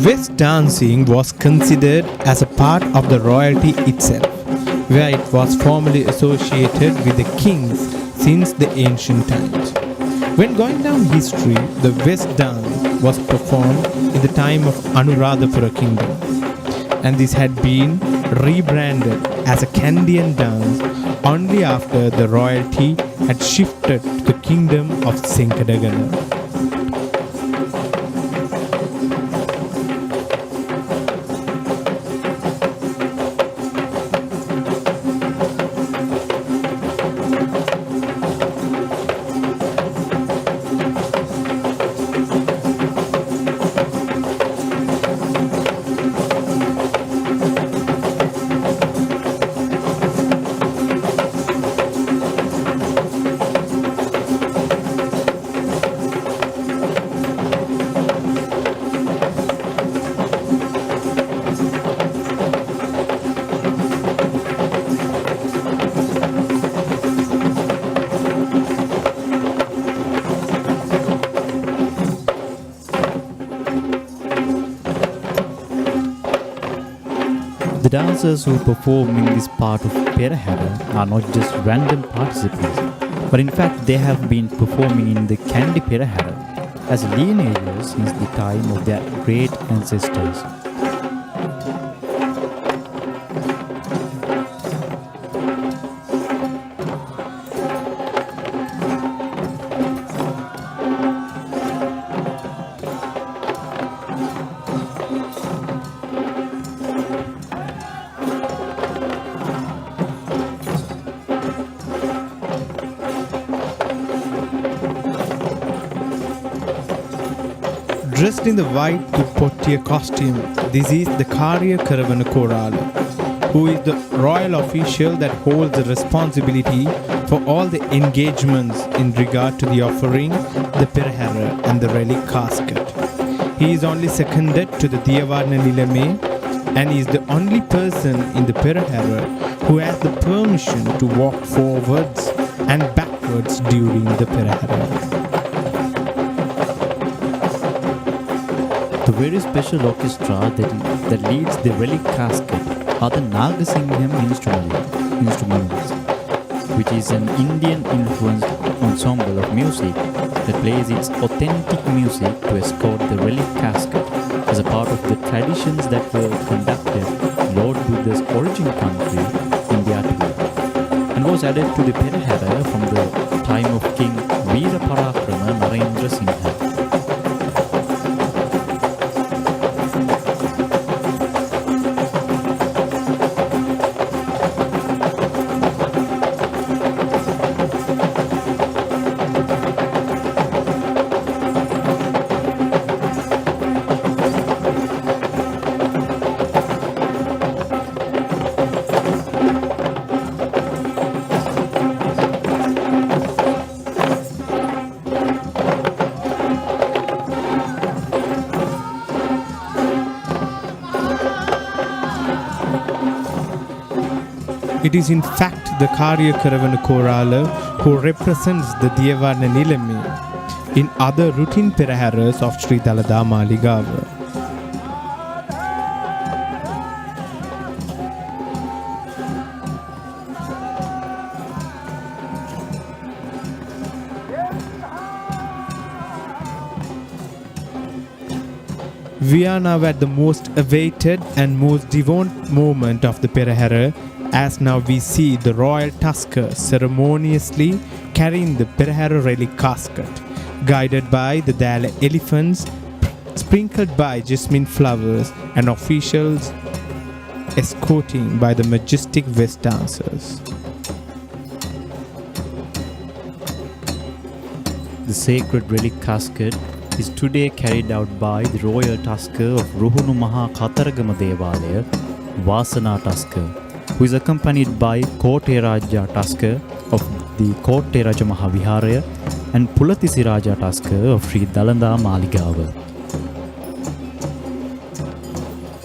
West dancing was considered as a part of the royalty itself, where it was formerly associated with the kings since the ancient times. When going down history, the West dance was performed in the time of Anuradhapura kingdom, and this had been rebranded as a Kandian dance only after the royalty had shifted to the kingdom of Senkadagana. The dancers who perform in this part of Perahera are not just random participants, but in fact they have been performing in the Kandy Perahera as lineages since the time of their great ancestors. Dressed in the white Pottier costume, this is the Karya Karavana Korala, who is the royal official that holds the responsibility for all the engagements in regard to the offering, the Perahera and the relic casket. He is only seconded to the Gajanayake Nilame and is the only person in the Perahera who has the permission to walk forwards and backwards during the Perahera. The very special orchestra that leads the relic casket are the Nagasingham instruments, which is an Indian-influenced ensemble of music that plays its authentic music to escort the relic casket as a part of the traditions that were conducted in Lord Buddha's origin country, India too, and was added to the Perahera from the time of King Veera Parakrama Narendra Singha. It is in fact the Karya Karavana Korala who represents the Gajanayake Nilame in other routine Peraheras of Sri Dalada Maligawa. We are now at the most awaited and most devout moment of the Perahera, as now we see the royal tusker ceremoniously carrying the Perahera relic casket, guided by the Dala elephants, sprinkled by jasmine flowers, and officials escorting by the majestic West dancers. The sacred relic casket is today carried out by the royal tusker of Ruhunu Maha Kataragama Devale, Vasana tusker, who is accompanied by Kote Raja tusker of the Kote Raja Mahaviharaya and Pulatisi Raja tusker of Sri Dalada Maligawa.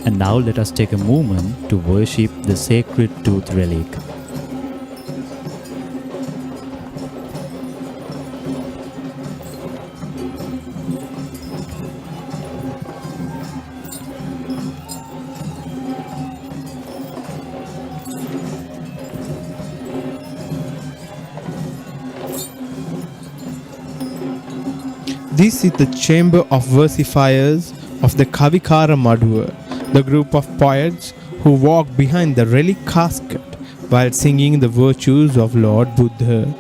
And now let us take a moment to worship the sacred tooth relic. This is the chamber of versifiers of the Kavikara Maduva, the group of poets who walk behind the relic casket while singing the virtues of Lord Buddha.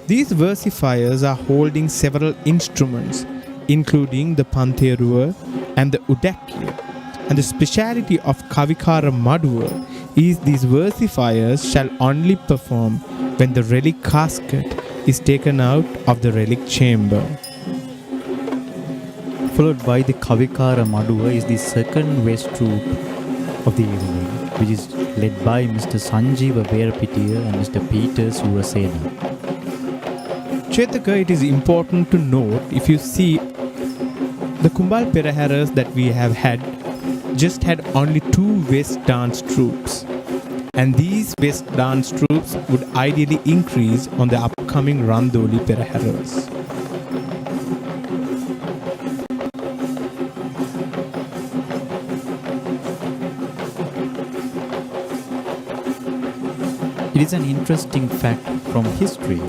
These versifiers are holding several instruments, including the Pantheru and the Udakya. And the speciality of Kavikara Maduva is these versifiers shall only perform when the relic casket is taken out of the relic chamber. Followed by the Kavikara Maduva is the second West troop of the evening, which is led by Mr. Sanjeeva Verapitiya and Mr. Peter Surasena. Chetaka, it is important to note, if you see the Kumbal Peraheras that we have had, just had only 2 West dance troops. And these West dance troops would ideally increase on the upcoming Randoli Peraheras. It is an interesting fact from history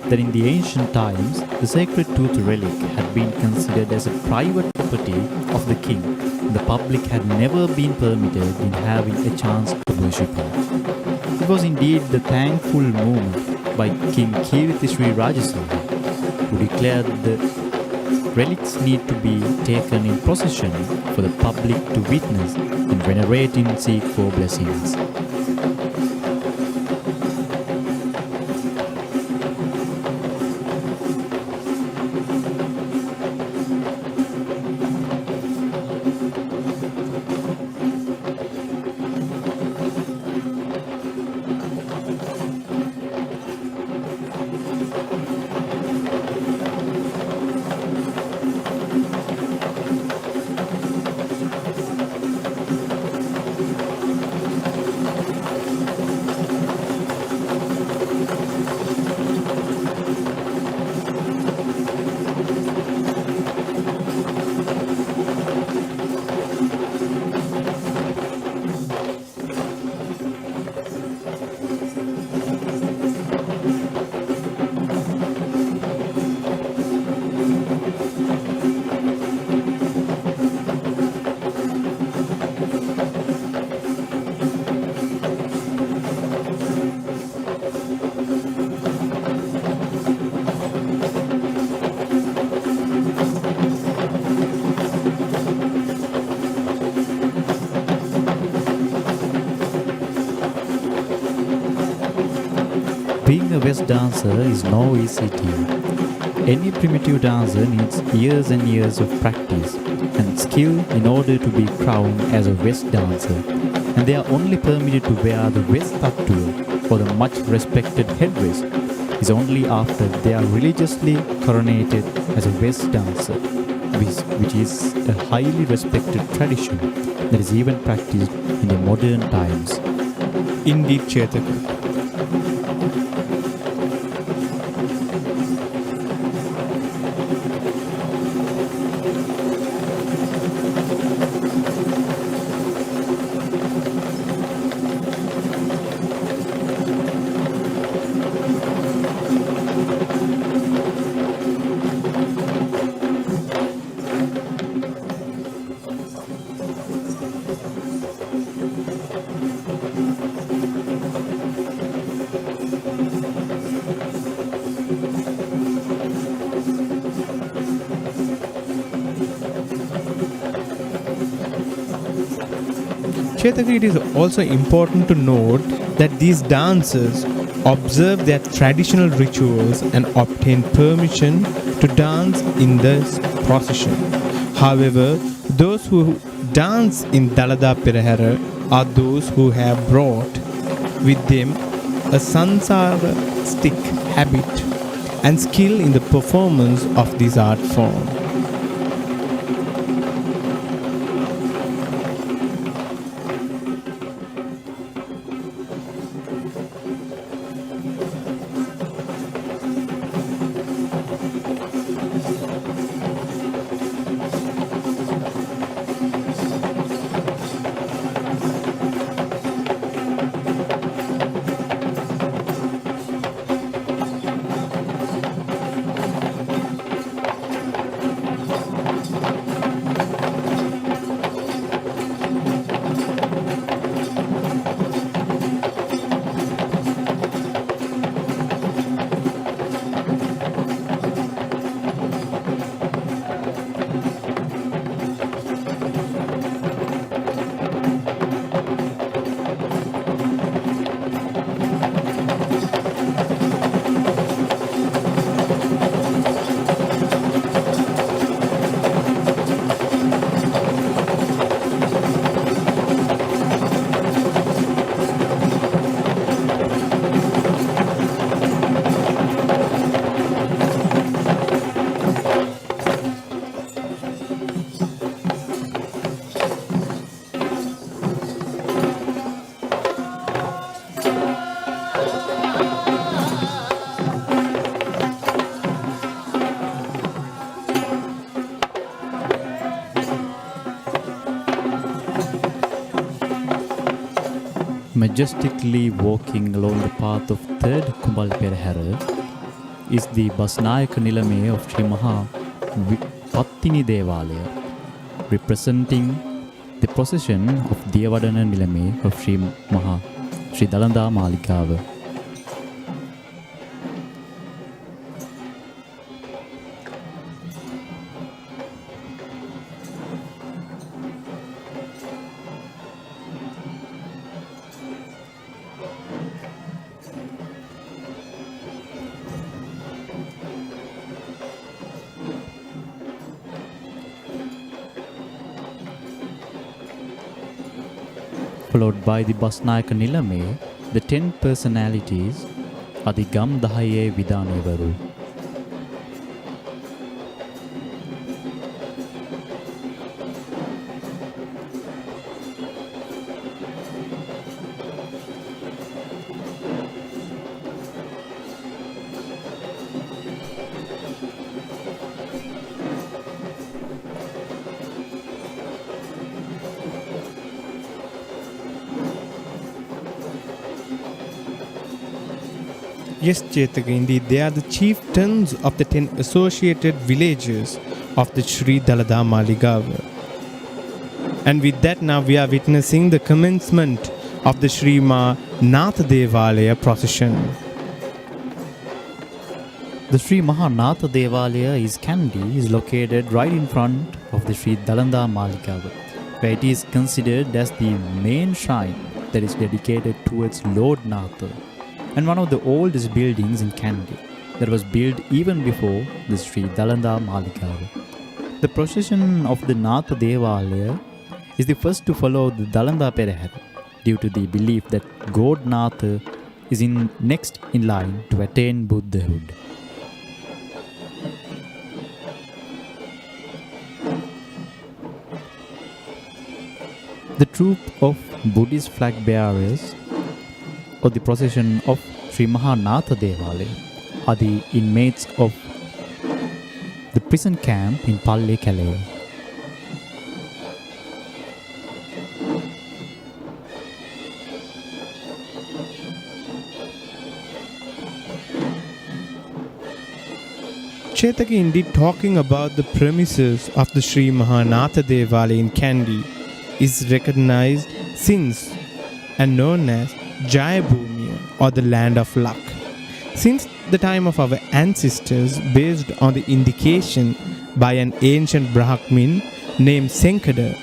that in the ancient times, the sacred tooth relic had been considered as a private property of the king, and the public had never been permitted in having a chance to worship it. It was indeed the thankful moment by King Kirti Sri Rajasinghe, who declared that the relics need to be taken in procession for the public to witness and venerate and seek for blessings. Being a West dancer is no easy deal. Any primitive dancer needs years and years of practice and skill in order to be crowned as a West dancer, and they are only permitted to wear the West tattoo or the much respected headdress is only after they are religiously coronated as a West dancer, which is a highly respected tradition that is even practiced in the modern times. Indeed, Chetaka. Chetaka, it is also important to note that these dancers observe their traditional rituals and obtain permission to dance in this procession. However, those who dance in Dalada Perahera are those who have brought with them a sansara stick habit and skill in the performance of this art form. Majestically walking along the path of third Kumbal Perahera is the Gajanayake Nilame of Sri Patini Devale, representing the procession of Dalada Nilame of Sri Dalada Maligawa. Followed by the Gajanayake Nilame, the 10 personalities are the Gam Dahaye Vidanevaru. Yes, Chetaka, indeed, they are the chieftains of the 10 associated villages of the Sri Dalada Maligawa. And with that, now we are witnessing the commencement of the Sri Natha Devale procession. The Sri Natha Devale is Kandy is located right in front of the Sri Dalada Maligawa, where it is considered as the main shrine that is dedicated towards Lord Natha, and one of the oldest buildings in Kandy that was built even before the Sri Dalada Maligawa. The procession of the Natha Devale is the first to follow the Dalada Perahera due to the belief that God Natha is next in line to attain Buddhahood. The troop of Buddhist flag bearers of the procession of Sri Natha Devale are the inmates of the prison camp in Palle Calais. Chetaka, indeed, talking about the premises of the Sri Natha Devale in Kandy is recognized since and known as Jayabhumi, or the land of luck, since the time of our ancestors, based on the indication by an ancient Brahmin named Senkada.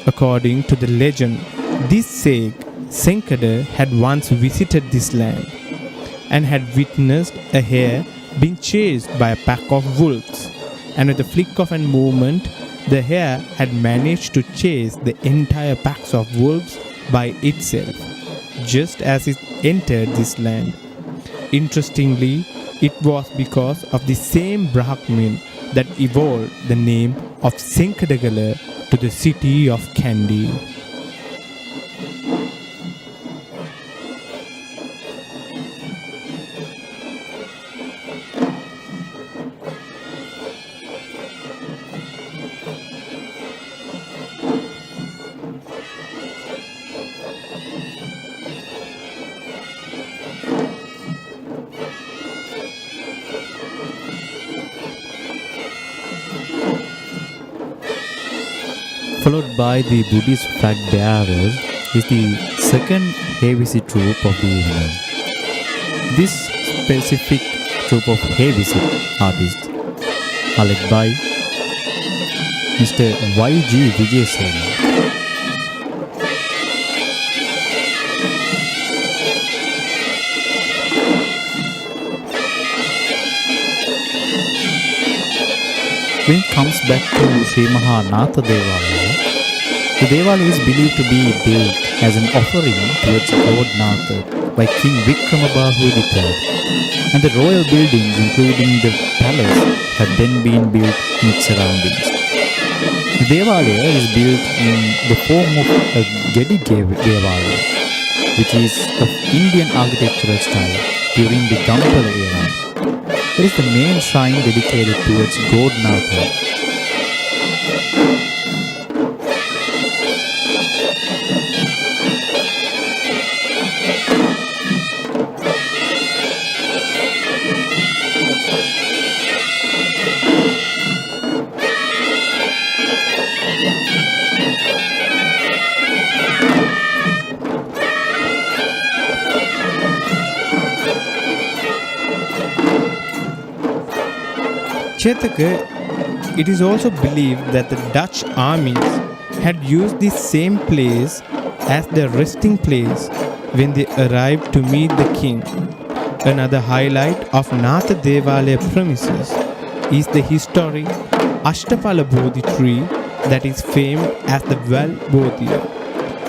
According to the legend, this sage Senkada had once visited this land and had witnessed a hare being chased by a pack of wolves, and with a flick of a movement, the hare had managed to chase the entire packs of wolves by itself, just as it entered this land. Interestingly, it was because of the same Brahmin that evolved the name of Senkadagala to the city of Kandy. Followed by the Buddhist flag bearers is the second Hevisi troop of the evening. This specific troop of Hevisi artists are led by Mr. Y.G. Vijayasena. When it comes back to Sri Natha Devale, the Devale is believed to be built as an offering towards Lord Natha by King Vikramabahu III, and the royal buildings including the palace had then been built in its surroundings. The Devale is built in the form of a Gedi Devale, which is of Indian architectural style during the Gampala era. There is the main shrine dedicated towards God Natha. Chetaka, it is also believed that the Dutch armies had used this same place as their resting place when they arrived to meet the king. Another highlight of Natha Devale premises is the historic Ashtapala Bodhi tree that is famed as the Val Bodhi,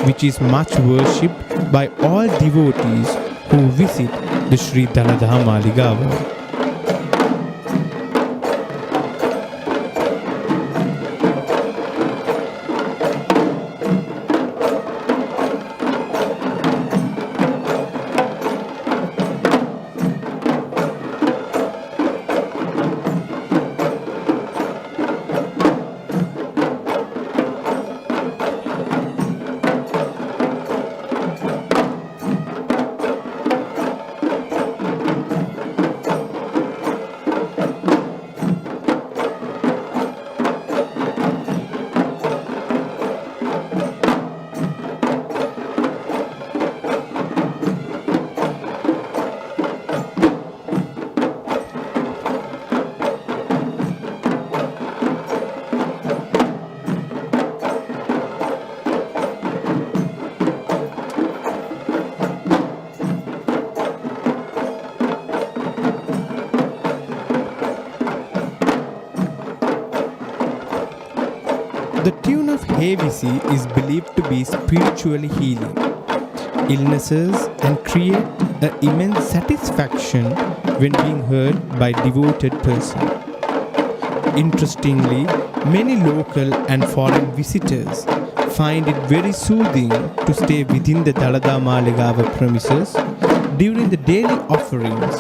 which is much worshipped by all devotees who visit the Sri Dalada Maligawa. The tune of Havisi is believed to be spiritually healing illnesses and create an immense satisfaction when being heard by devoted person. Interestingly, many local and foreign visitors find it very soothing to stay within the Dalada Maligawa premises during the daily offerings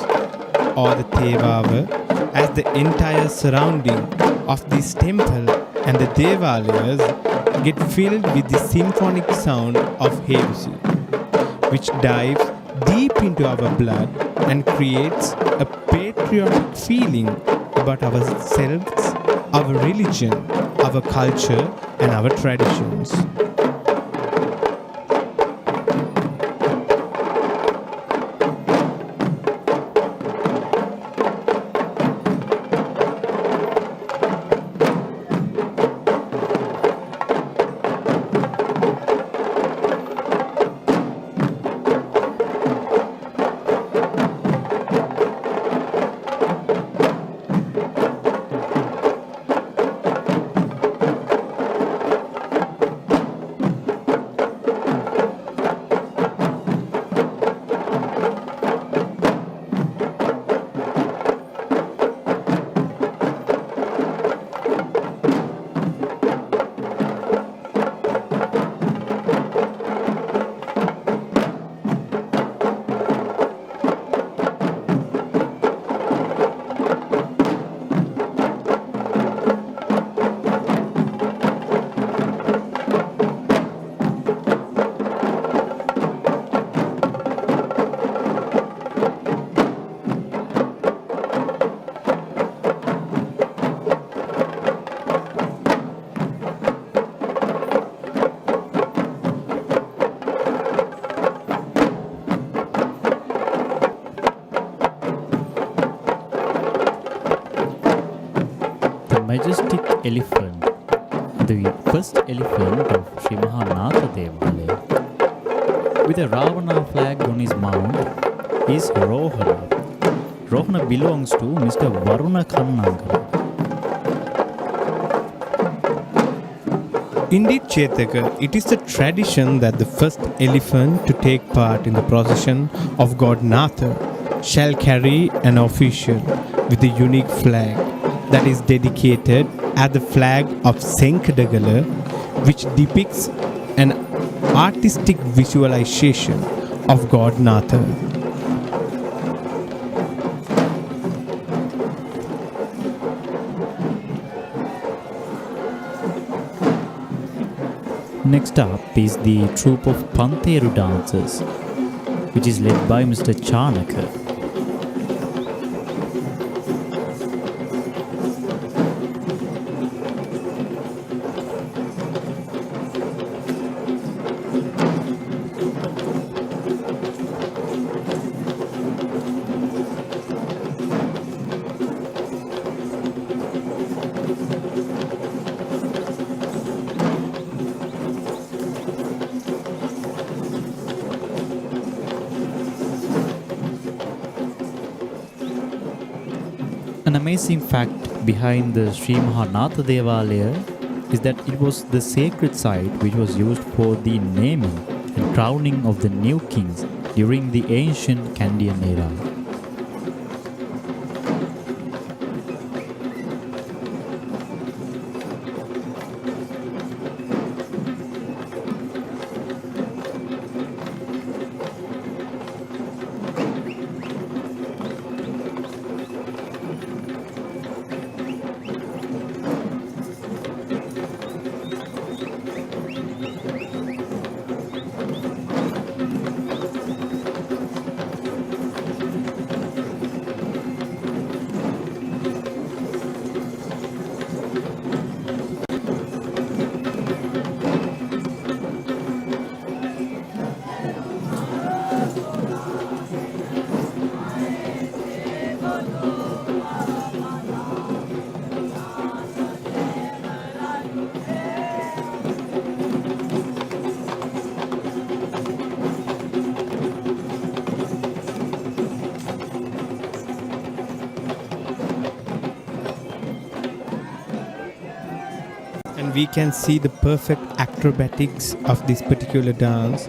or the Tevava, as the entire surrounding of this temple and the Devalayas get filled with the symphonic sound of Havisi, which dives deep into our blood and creates a patriotic feeling about ourselves, our religion, our culture, and our traditions. Majestic elephant, the first elephant of Sri Natha Devale, with a Ravana flag on his mount, is Rohana. Rohana belongs to Mr. Varuna Kannangala. Indeed, Chetaka, it is the tradition that the first elephant to take part in the procession of God Natha shall carry an official with a unique flag that is dedicated as the flag of Senkadagala, which depicts an artistic visualization of God Natha. Next up is the troupe of Pantheru dancers, which is led by Mr. Chanaka. amazing fact behind the Sri Natha Devale is that it was the sacred site which was used for the naming and crowning of the new kings during the ancient Kandian era. And we can see the perfect acrobatics of this particular dance,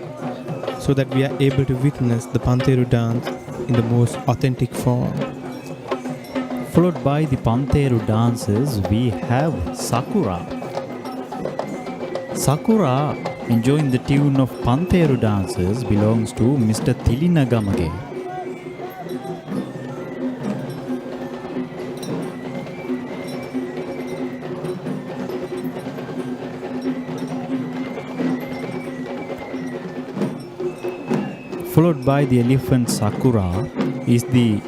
so that we are able to witness the Pantheru dance in the most authentic form. Followed by the Pantheru dances, we have Sakura. Sakura, enjoying the tune of Pantheru dances, belongs to Mr. Tilinagamage. Followed by the elephant Sakura is the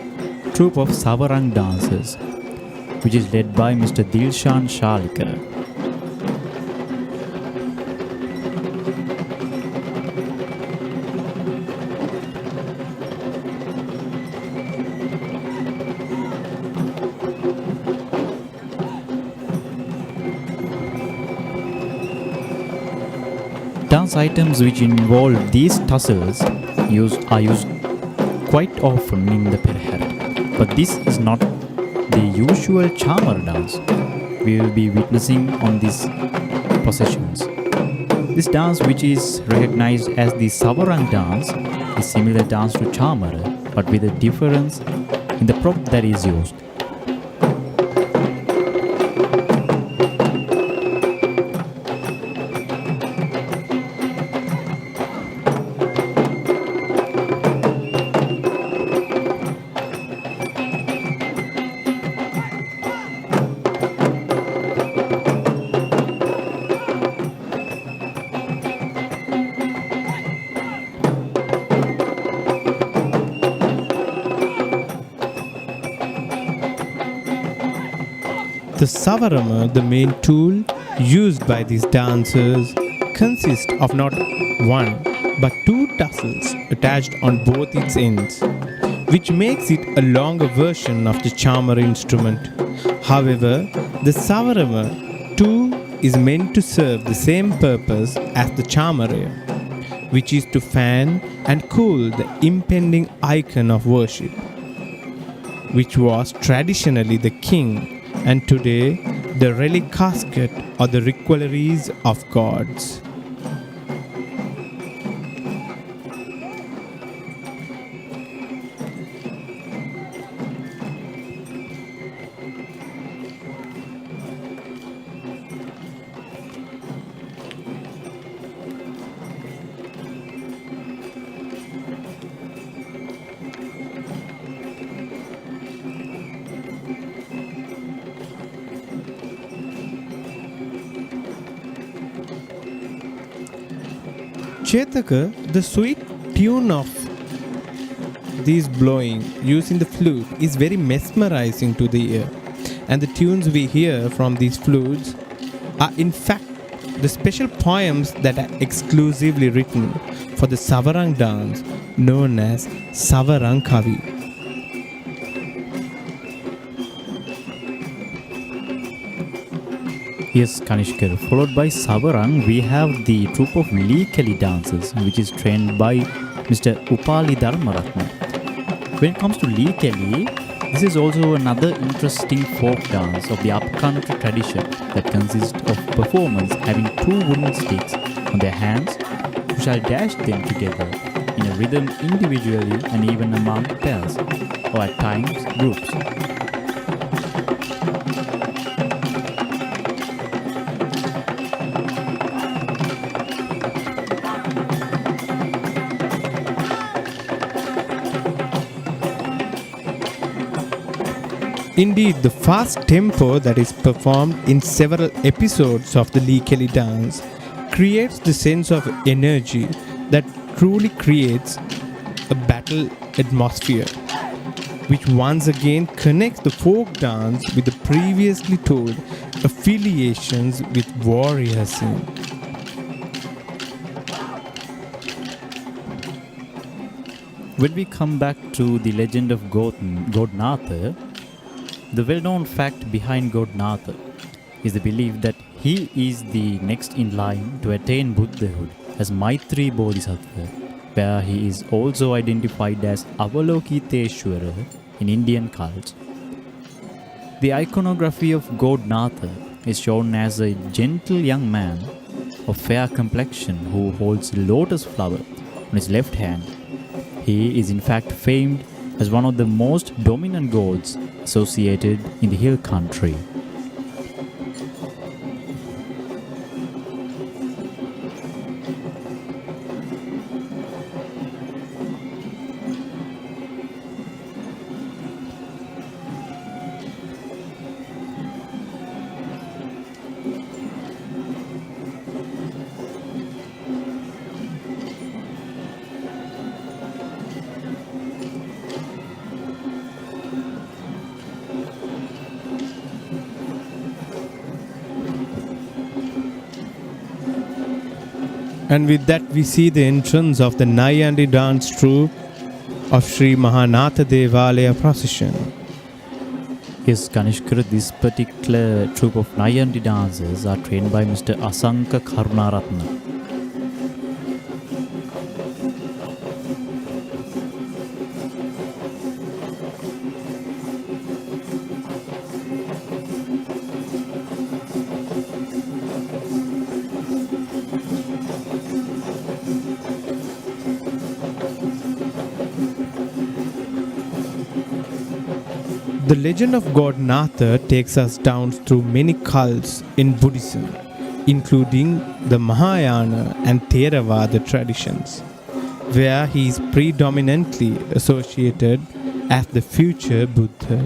troupe of Savarang dancers, which is led by Mr. Dilshan Shalika. Dance items which involve these tussles are used quite often in the Perahera, but this is not the usual charmer dance we will be witnessing on these processions. This dance, which is recognized as the Savarang dance, is similar dance to charmer, but with a difference in the prop that is used. The savarama, the main tool used by these dancers, consists of not one but two tassels attached on both its ends, which makes it a longer version of the charmer instrument. However, the savarama too is meant to serve the same purpose as the charmer, which is to fan and cool the impending icon of worship, which was traditionally the king, and today the relic casket or the reliquaries of gods. Chetaka, the sweet tune of these blowing using the flute is very mesmerizing to the ear, and the tunes we hear from these flutes are in fact the special poems that are exclusively written for the Savarang dance known as Savarang Kavi. Yes, Kanishkar. Followed by Savarang, we have the troupe of Likali dancers, which is trained by Mr. Upali Dharmaratna. When it comes to Likali, This is also another interesting folk dance of the upcountry tradition that consists of performers having two wooden sticks on their hands who shall dash them together in a rhythm individually and even among pairs or at times groups. Indeed, the fast tempo that is performed in several episodes of the Lee Kelly dance creates the sense of energy that truly creates a battle atmosphere, which once again connects the folk dance with the previously told affiliations with warrior scene. When we come back to the legend of God Natha, the well-known fact behind God Natha is the belief that he is the next in line to attain Buddhahood as Maitri Bodhisattva, where he is also identified as Avalokiteshwara in Indian cults. The iconography of God Natha is shown as a gentle young man of fair complexion who holds a lotus flower on his left hand. He is in fact famed as one of the most dominant gods associated in the hill country. And with that, we see the entrance of the Nayandi dance troupe of Sri Mahanatha Devale Procession. Yes, Kanishkar, this particular troupe of Nayandi dancers are trained by Mr. Asanka Karunaratna. The legend of God Natha takes us down through many cults in Buddhism, including the Mahayana and Theravada traditions, where he is predominantly associated as the future Buddha.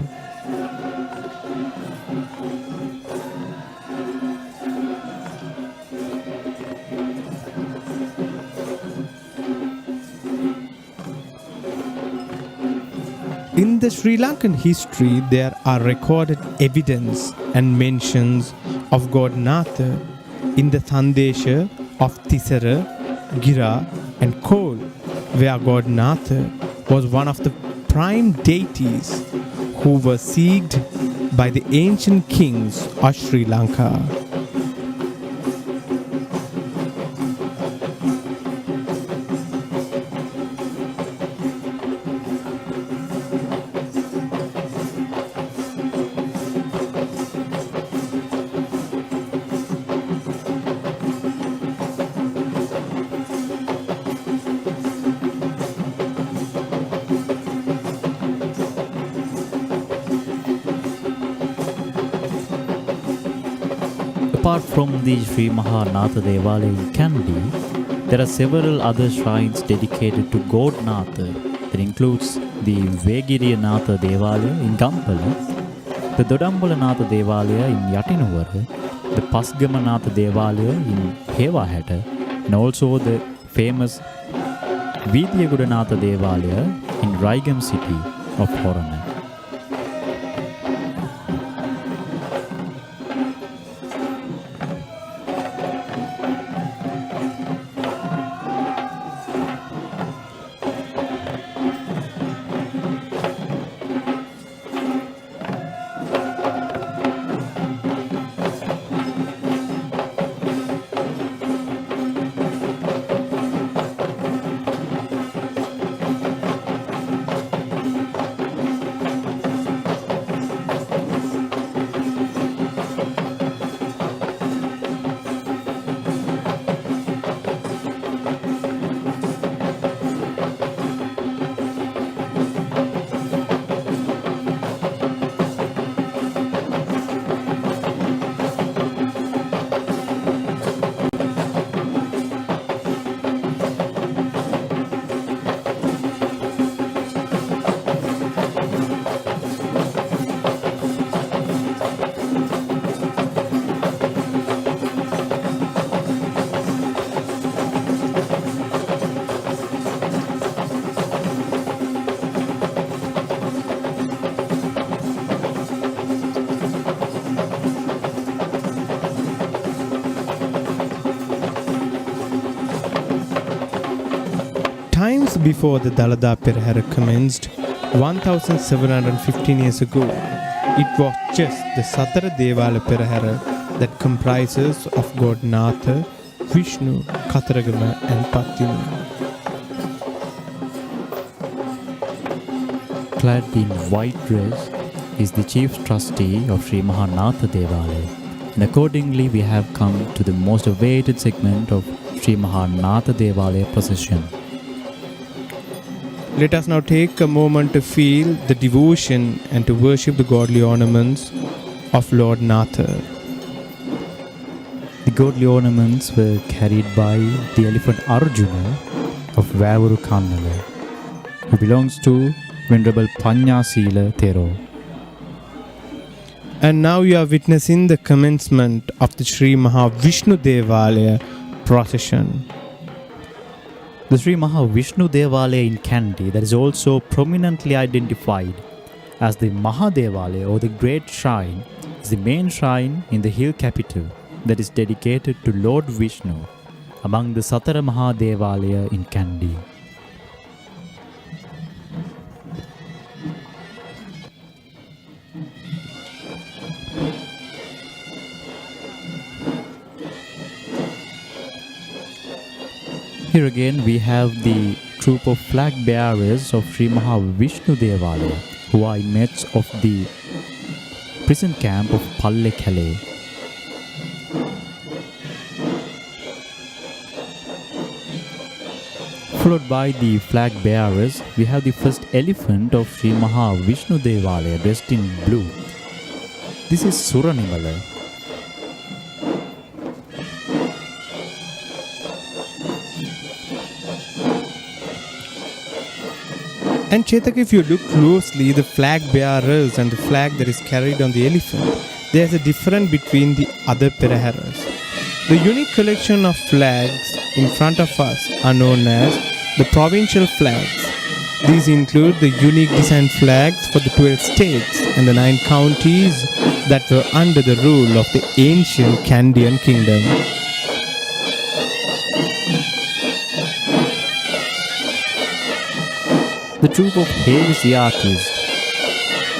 In the Sri Lankan history, there are recorded evidence and mentions of God Natha in the Thandesha of Tisara, Gira and Kol, where God Natha was one of the prime deities who were seeked by the ancient kings of Sri Lanka. Apart from the Sri Mahanatha Devale in Kandy, there are several other shrines dedicated to God Natha. That includes the Vegiriya Natha Devale in Gampala, the Dodambala Natha Devale in Yatinuvara, the Pasgama Natha Devale in Hewahata, and also the famous Vidyaguda Natha Devale in Raigam city of Horana. before the Dalada Perahera commenced, 1715 years ago, it was just the Natha Devale Perahera that comprises of God Natha, Vishnu, Kataragama and Patini. Clad in white dress is the chief trustee of Sri Natha Devale. And accordingly, we have come to the most awaited segment of Sri Natha Devale procession. Let us now take a moment to feel the devotion and to worship the godly ornaments of Lord Natha. The godly ornaments were carried by the elephant Arjuna of Vavuru Kannala, who belongs to Venerable Panyasila Thero. And now you are witnessing the commencement of the Sri Vishnu Devale procession. The Sri Vishnu Devale in Kandy that is also prominently identified as the Mahadevale or the Great Shrine is the main shrine in the hill capital that is dedicated to Lord Vishnu among the Satara Mahadevalaya in Kandy. Here again we have the troop of flag bearers of Sri Vishnu Devale who are inmates of the prison camp of Pallekale. Followed by the flag bearers, we have the first elephant of Sri Vishnu Devale dressed in blue. This is Suranimala. And Chetak, if you look closely, the flag bearers and the flag that is carried on the elephant, there is a difference between the other Peraheras. The unique collection of flags in front of us are known as the provincial flags. These include the unique design flags for the 12 states and the 9 counties that were under the rule of the ancient Kandian kingdom. The troupe of Heavy artists,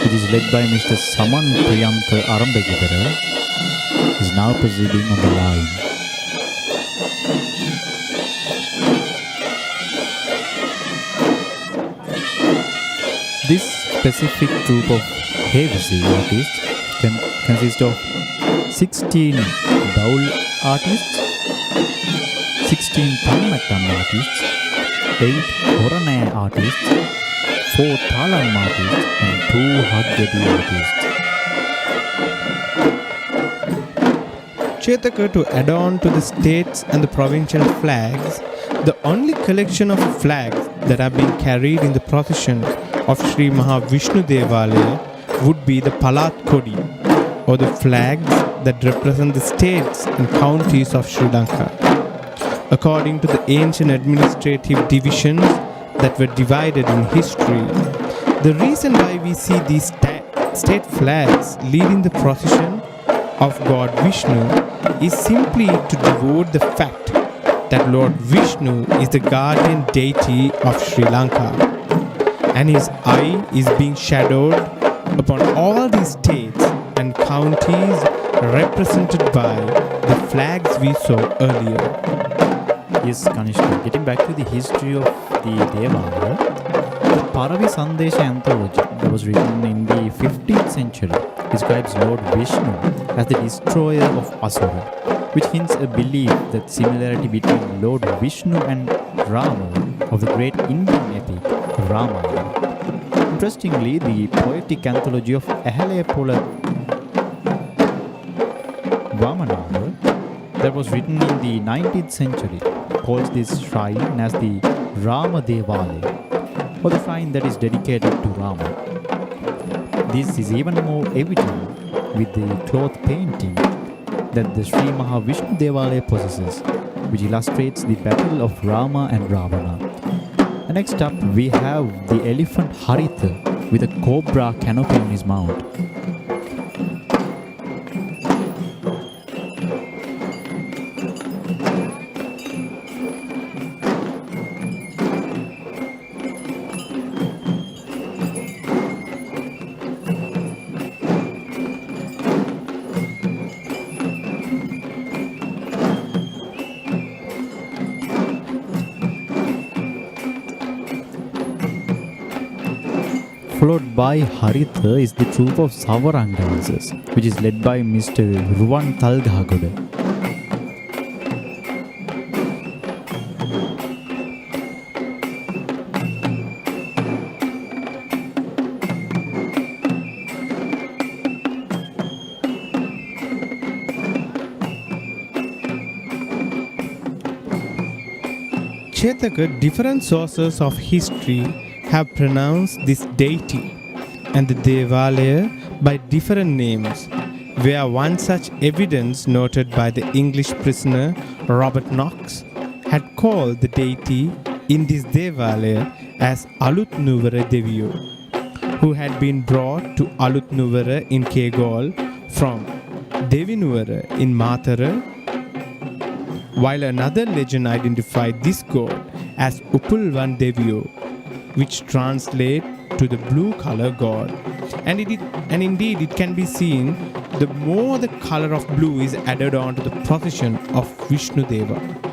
which is led by Mr. Saman Priyanka Arambagidara, is now proceeding on the line. This specific troupe of Heavy artists consists of 16 Daul artists, 16 Tammattam artists, 8 Horane artists, 4 Talam artists and 2 Haggadi artists. Chetaka, to add on to the states and the provincial flags, the only collection of flags that are being carried in the procession of Sri Vishnu Devale would be the Palat Kodi, or the flags that represent the states and counties of Sri Lanka. According to the ancient administrative divisions that were divided in history, the reason why we see these state flags leading the procession of God Vishnu is simply to devote the fact that Lord Vishnu is the guardian deity of Sri Lanka, and his eye is being shadowed upon all these states and counties represented by the flags we saw earlier. Yes, Kanishka, getting back to the history of the Devale, the Paravi Sandesha anthology that was written in the 15th century describes Lord Vishnu as the destroyer of Asura, which hints a belief that similarity between Lord Vishnu and Rama of the great Indian epic Ramayana. Interestingly, the poetic anthology of Ahalepola Vamanava that was written in the 19th century calls this shrine as the Rama Devale, or the shrine that is dedicated to Rama. This is even more evident with the cloth painting that the Sri Vishnu Devale possesses, which illustrates the battle of Rama and Ravana. And next up, we have the elephant Haritha with a cobra canopy on his mount. Followed by Haritha is the troupe of Savarang dancers, which is led by Mr. Ruwan Talgagoda. Chetaka, different sources of history have pronounced this deity and the Devalaya by different names, where one such evidence noted by the English prisoner Robert Knox had called the deity in this Devalaya as Alutnuvara Deviyo, who had been brought to Alutnuvara in Kegol from Devinuvara in Matara, while another legend identified this god as Upulvan Deviyo, which translates to the blue color god. And indeed it can be seen, the more the color of blue is added on to the procession of Vishnu Devale.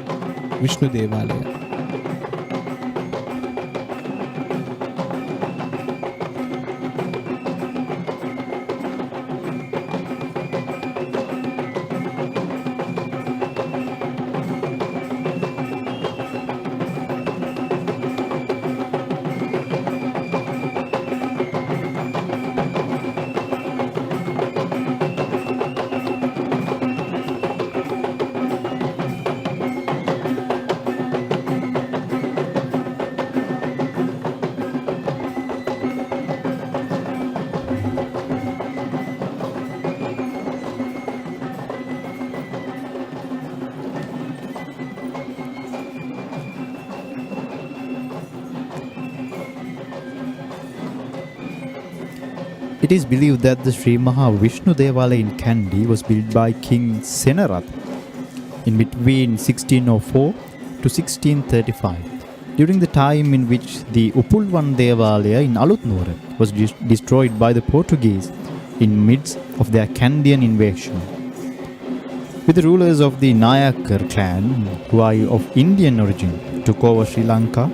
It is believed that the Sri Maha Vishnu Devale in Kandy was built by King Senarath in between 1604 to 1635, during the time in which the Upulvan Devalaya in Alutnura was destroyed by the Portuguese in midst of their Kandian invasion. With the rulers of the Nayakar clan, who are of Indian origin, took over Sri Lanka,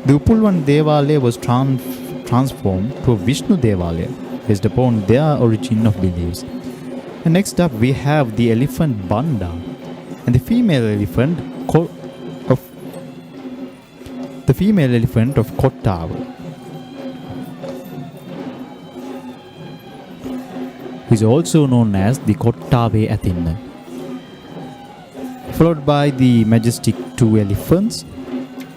the Upulvan Devalaya was transformed to a Vishnu Devalaya, based upon their origin of beliefs. And next up we have the elephant Banda and the female elephant of Kottava, who is also known as the Kottave Athena. Followed by the majestic two elephants,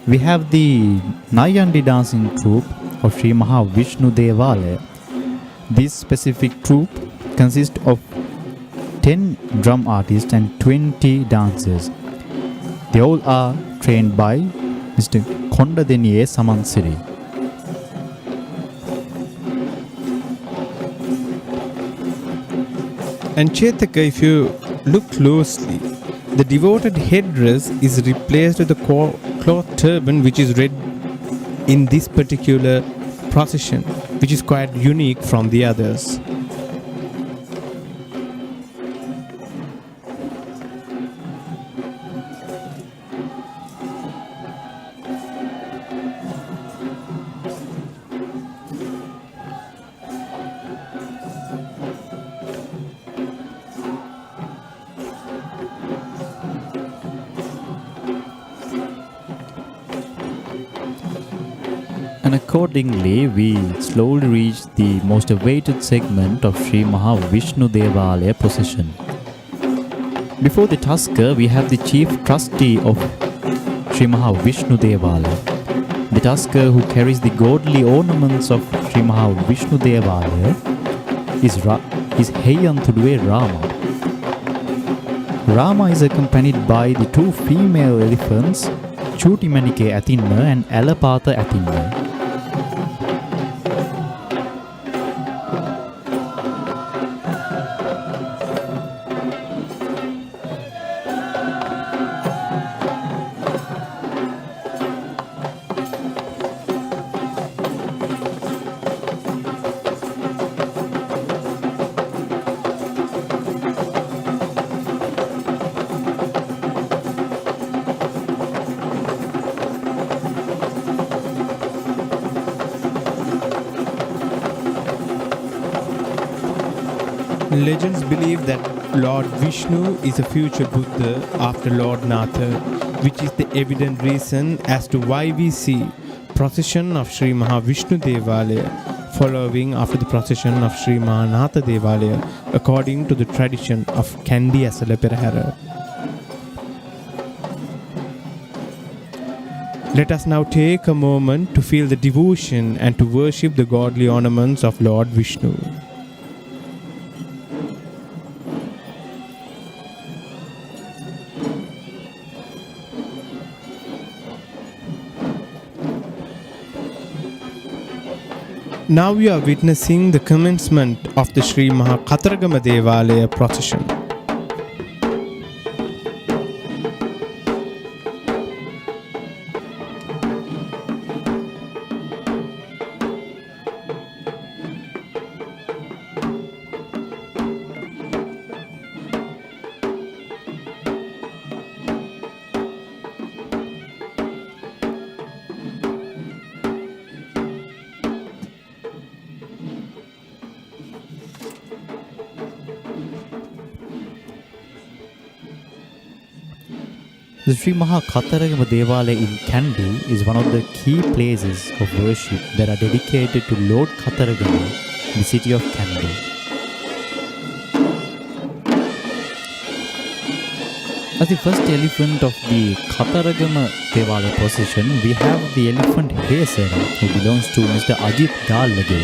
we have the Nayandi dancing troupe of Sri Maha Vishnu Devale. This specific troupe consists of 10 drum artists and 20 dancers. They all are trained by Mr. Kondadeniye Samansiri. And Chetaka, if you look closely, the devoted headdress is replaced with the cloth turban, which is red in this particular procession, which is quite unique from the others. And accordingly, we slowly reach the most awaited segment of Sri Maha Vishnu Devale procession. Before the tusker, we have the chief trustee of Sri Maha Vishnu Devale. The tusker who carries the godly ornaments of Sri Maha Vishnu Devale is Heyanthudwe Rama. Rama is accompanied by the two female elephants, Chutimanike Athena and Alapatha Athena. Legends believe that Lord Vishnu is a future Buddha after Lord Natha, which is the evident reason as to why we see procession of Sri Vishnu Devale following after the procession of Sri Natha Devale according to the tradition of Kandy Esala Perahera. Let us now take a moment to feel the devotion and to worship the godly ornaments of Lord Vishnu. Now we are witnessing the commencement of the Sri Kataragama Devale procession. The Sri Kataragama Devale in Kandy is one of the key places of worship that are dedicated to Lord Kataragama in the city of Kandy. As the first elephant of the Kataragama Devale procession, we have the elephant Hesara, who belongs to Mr. Ajit Dalada.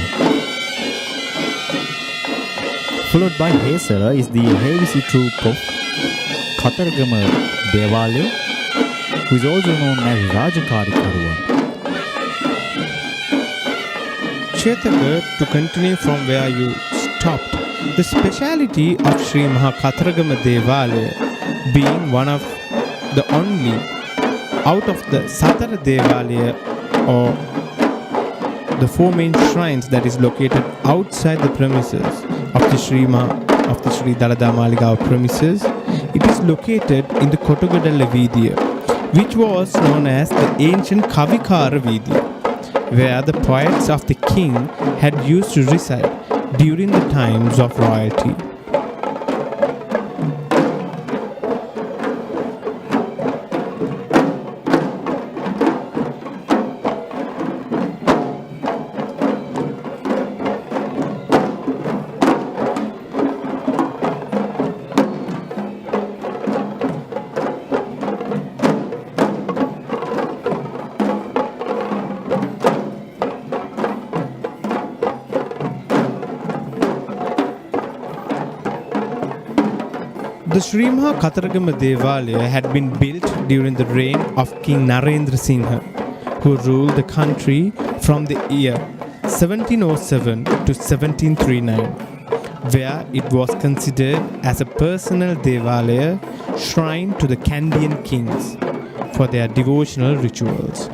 Followed by Hesara is the heavy troupe of Kataragama Devale, who is also known as Rajakari. Chetaka, to continue from where you stopped, the speciality of Sri Kataragama Devale being one of the only out of the Satara Devale or the four main shrines that is located outside the premises of the Sri Dalada Maligawa premises. It is located in the Kotogadala Vidya, which was known as the ancient Kavikara Vidya, where the poets of the king had used to reside during the times of royalty. The Sri Kataragama Devale had been built during the reign of King Narendra Singha, who ruled the country from the year 1707 to 1739, where it was considered as a personal Devalaya shrine to the Kandian kings for their devotional rituals.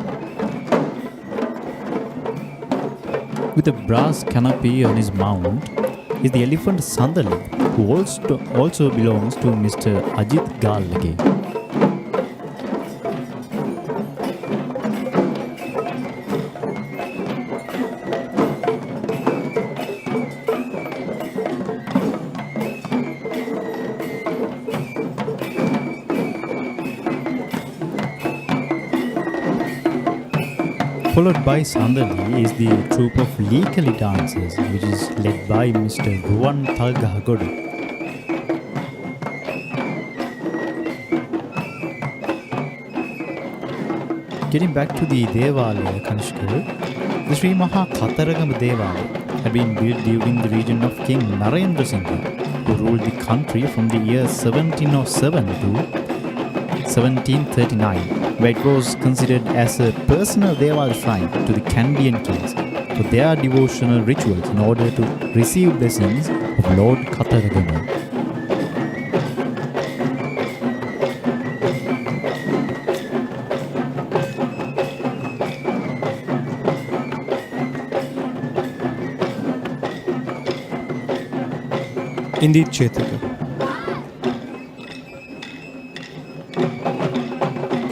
With a brass canopy on his mount is the elephant Sandali, who also belongs to Mr. Ajit Galage. Followed by Sandali is the troupe of Lekali dancers, which is led by Mr. Ruwan Talgahagodu. Getting back to the Devale Kanishkar, the Sri Kataragama Devale had been built during the region of King Narendra Singha, who ruled the country from the year 1707 to 1739, where it was considered as a personal Deval shrine to the Kandian kings for their devotional rituals in order to receive blessings of Lord Kataragama. Indeed, Chetaka.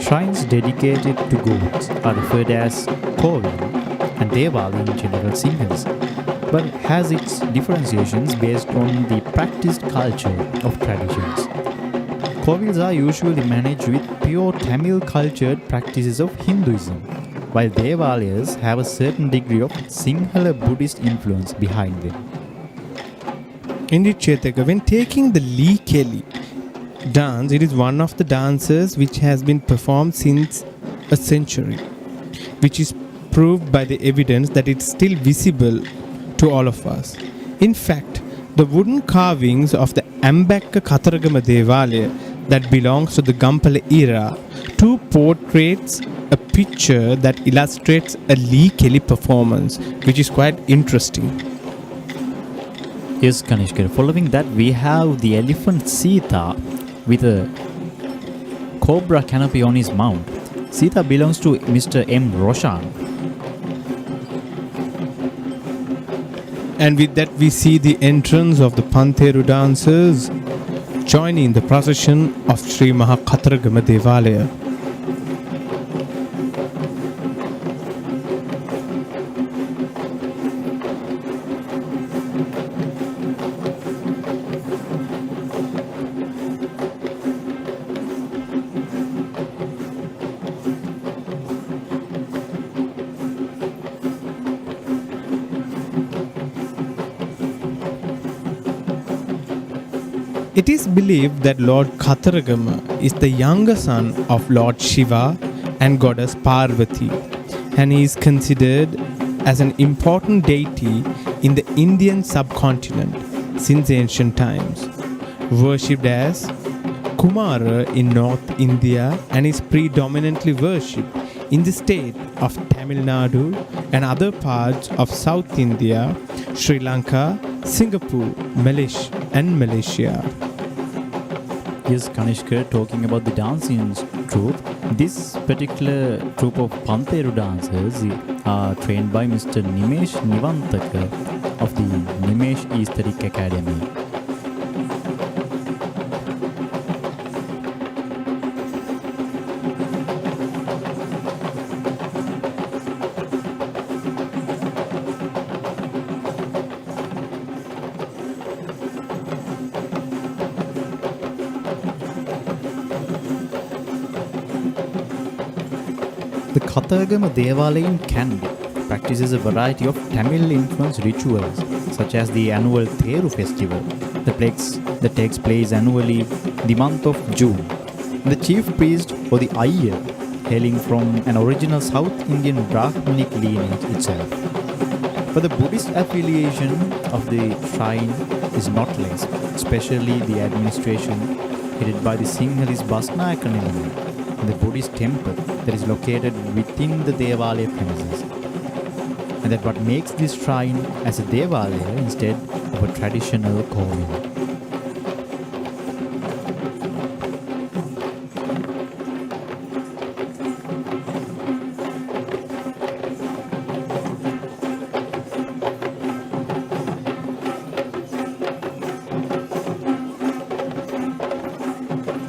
Shrines dedicated to gods are referred as Kovil and Deval in general Singhas. but has its differentiations based on the practiced culture of traditions. Kovils are usually managed with pure Tamil cultured practices of Hinduism, while Devalayas have a certain degree of Sinhala Buddhist influence behind them. Indeed, Chetaka, when taking the Lee Kelly dance, it is one of the dances which has been performed since a century, which is proved by the evidence that it's still visible to all of us. In fact, the wooden carvings of the Ambakka Kataragama Devale that belongs to the Gampala era too portrays a picture that illustrates a Lee Kelly performance, which is quite interesting. Yes, Kanishkar. Following that, we have the elephant Sita with a cobra canopy on his mount. Sita belongs to Mr. M. Roshan. And with that, we see the entrance of the Pantheru dancers joining the procession of Sri Kataragama Devale. It is believed that Lord Kataragama is the younger son of Lord Shiva and goddess Parvati, and he is considered as an important deity in the Indian subcontinent since ancient times, worshipped as Kumara in North India, and is predominantly worshipped in the state of Tamil Nadu and other parts of South India, Sri Lanka, Singapore, Malaysia. Yes, Kanishkar, talking about the dancing troupe, this particular troupe of Pantheru dancers are trained by Mr. Nimesh Nivantaka of the Nimesh Aesthetic Academy. The Kataragama Devale in Kandy practices a variety of Tamil-influenced rituals, such as the annual Theru festival that takes place annually the month of June. The chief priest, or the Ayya, hailing from an original South Indian Brahminic lineage itself. But the Buddhist affiliation of the shrine is not less, especially the administration headed by the Sinhalese Gajanayake Nilame, the Buddhist temple that is located within the Devale premises, and that what makes this shrine as a Devale instead of a traditional kovil.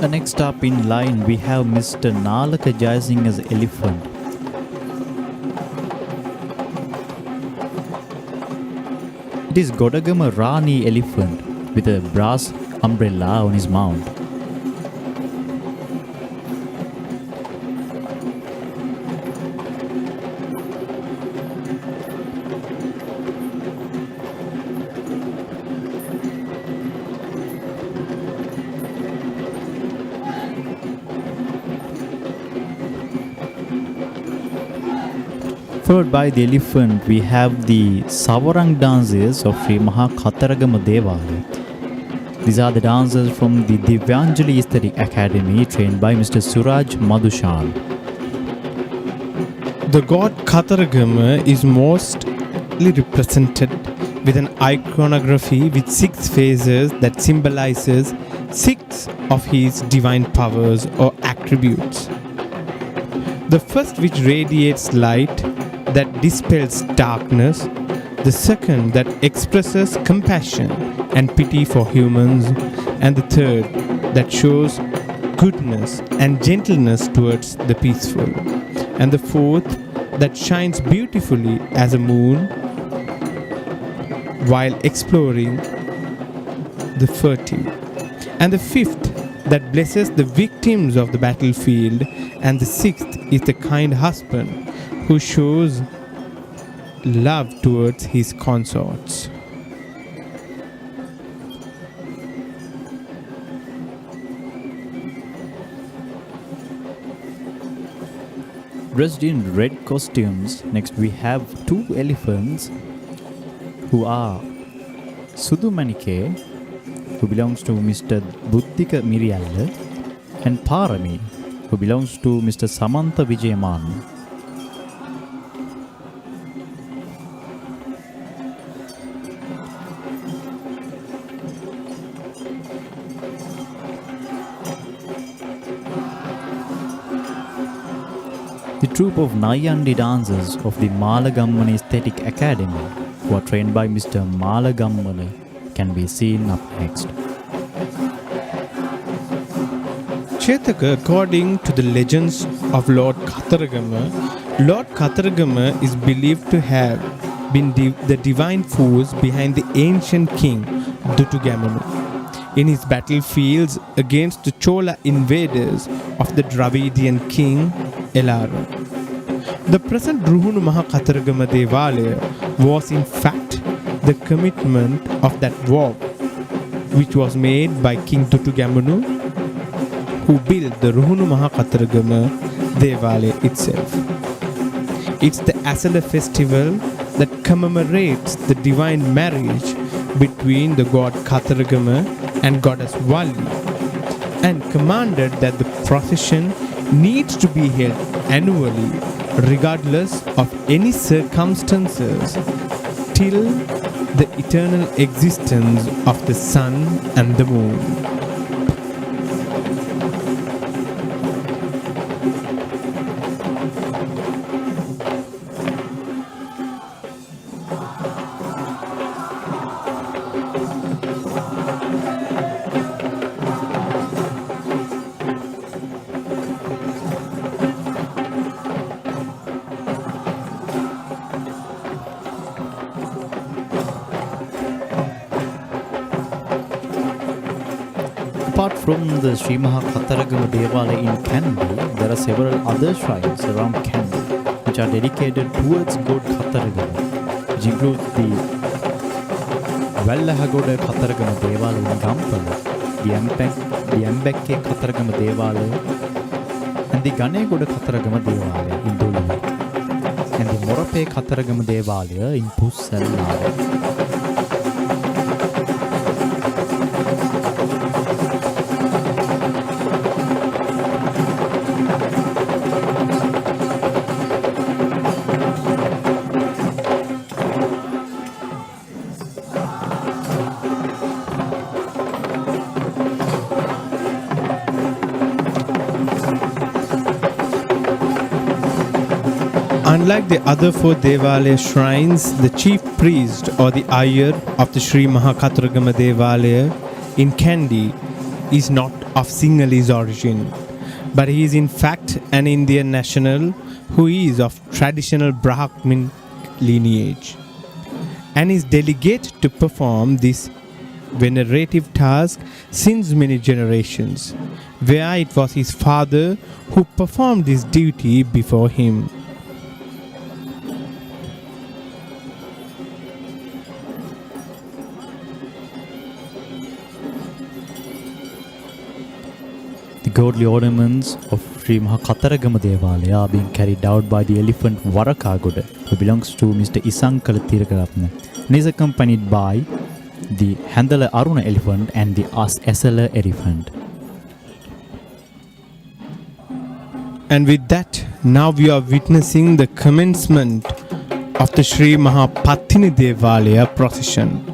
Next up in line, we have Mr. Nalaka Jayasingha's elephant. It is Godagama Rani elephant with a brass umbrella on his mount. Followed by the elephant, we have the Savarang dancers of Sri Kataragama Devale. These are the dancers from the Divyanjali Aesthetic Academy, trained by Mr. Suraj Madhushan. The god Kataragama is mostly represented with an iconography with 6 phases that symbolizes 6 of his divine powers or attributes. The first, which radiates light that dispels darkness, the second that expresses compassion and pity for humans, and the third that shows goodness and gentleness towards the peaceful, and the fourth that shines beautifully as a moon, while exploring the fertile. And the fifth that blesses the victims of the battlefield, and the sixth is the kind husband who shows love towards his consorts. Dressed in red costumes, next we have two elephants who are Sudumanike, who belongs to Mr. Buddhika Miriyalla, and Parami, who belongs to Mr. Samantha Vijayaman. The troupe of Nayandi dancers of the Malagammana Aesthetic Academy, who are trained by Mr. Malagammana, can be seen up next. Chetaka, according to the legends of Lord Kataragama is believed to have been the divine force behind the ancient king Dutugamanu in his battlefields against the Chola invaders of the Dravidian king Elara. The present Ruhunu Maha Kataragama Devale was in fact the commitment of that war, which was made by King Dutugamanu, who built the Ruhunu Maha Kataragama Devale itself. It's the Asala festival that commemorates the divine marriage between the god Kataragama and goddess Vali, and commanded that the procession needs to be held annually regardless of any circumstances till the eternal existence of the sun and the moon. Apart from the Sri Maha Kataragama Devale in Kandy, there are several other shrines around Kandy which are dedicated towards God Kataragama, which include the Vallahagoda Kataragama Devale in Gampala, the Ambekke Kataragama Devale, and the Ganegoda Kataragama Devale in Dulu, and the Morape Kataragama Devale in Pussallada. Unlike the other four Devale shrines, the chief priest or the Iyer of the Sri Maha Kataragama Devale in Kandy is not of Sinhalese origin, but he is in fact an Indian national who is of traditional Brahmin lineage and is delegate to perform this venerative task since many generations, where it was his father who performed this duty before him. The godly ornaments of Sri Maha Kataragama Devale are being carried out by the elephant Varakagoda, who belongs to Mr. Isankala Tirakaratna, and is accompanied by the Handala Aruna elephant and the Esala elephant. And with that, now we are witnessing the commencement of the Sri Maha Patini Devale procession.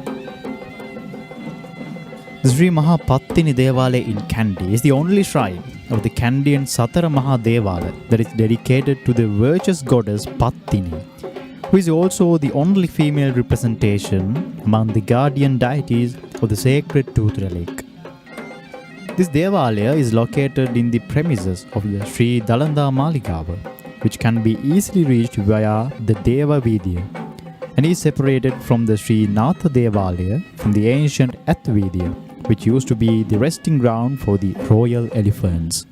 The Sri Maha Patini Devale in Kandy is the only shrine of the Kandian Satara Maha Devale that is dedicated to the virtuous goddess Patini, who is also the only female representation among the guardian deities of the sacred tooth relic. This Devalaya is located in the premises of the Sri Dalada Maligawa, which can be easily reached via the Deva Vidya, and is separated from the Sri Natha Devale from the ancient Athavidya, which used to be the resting ground for the royal elephants.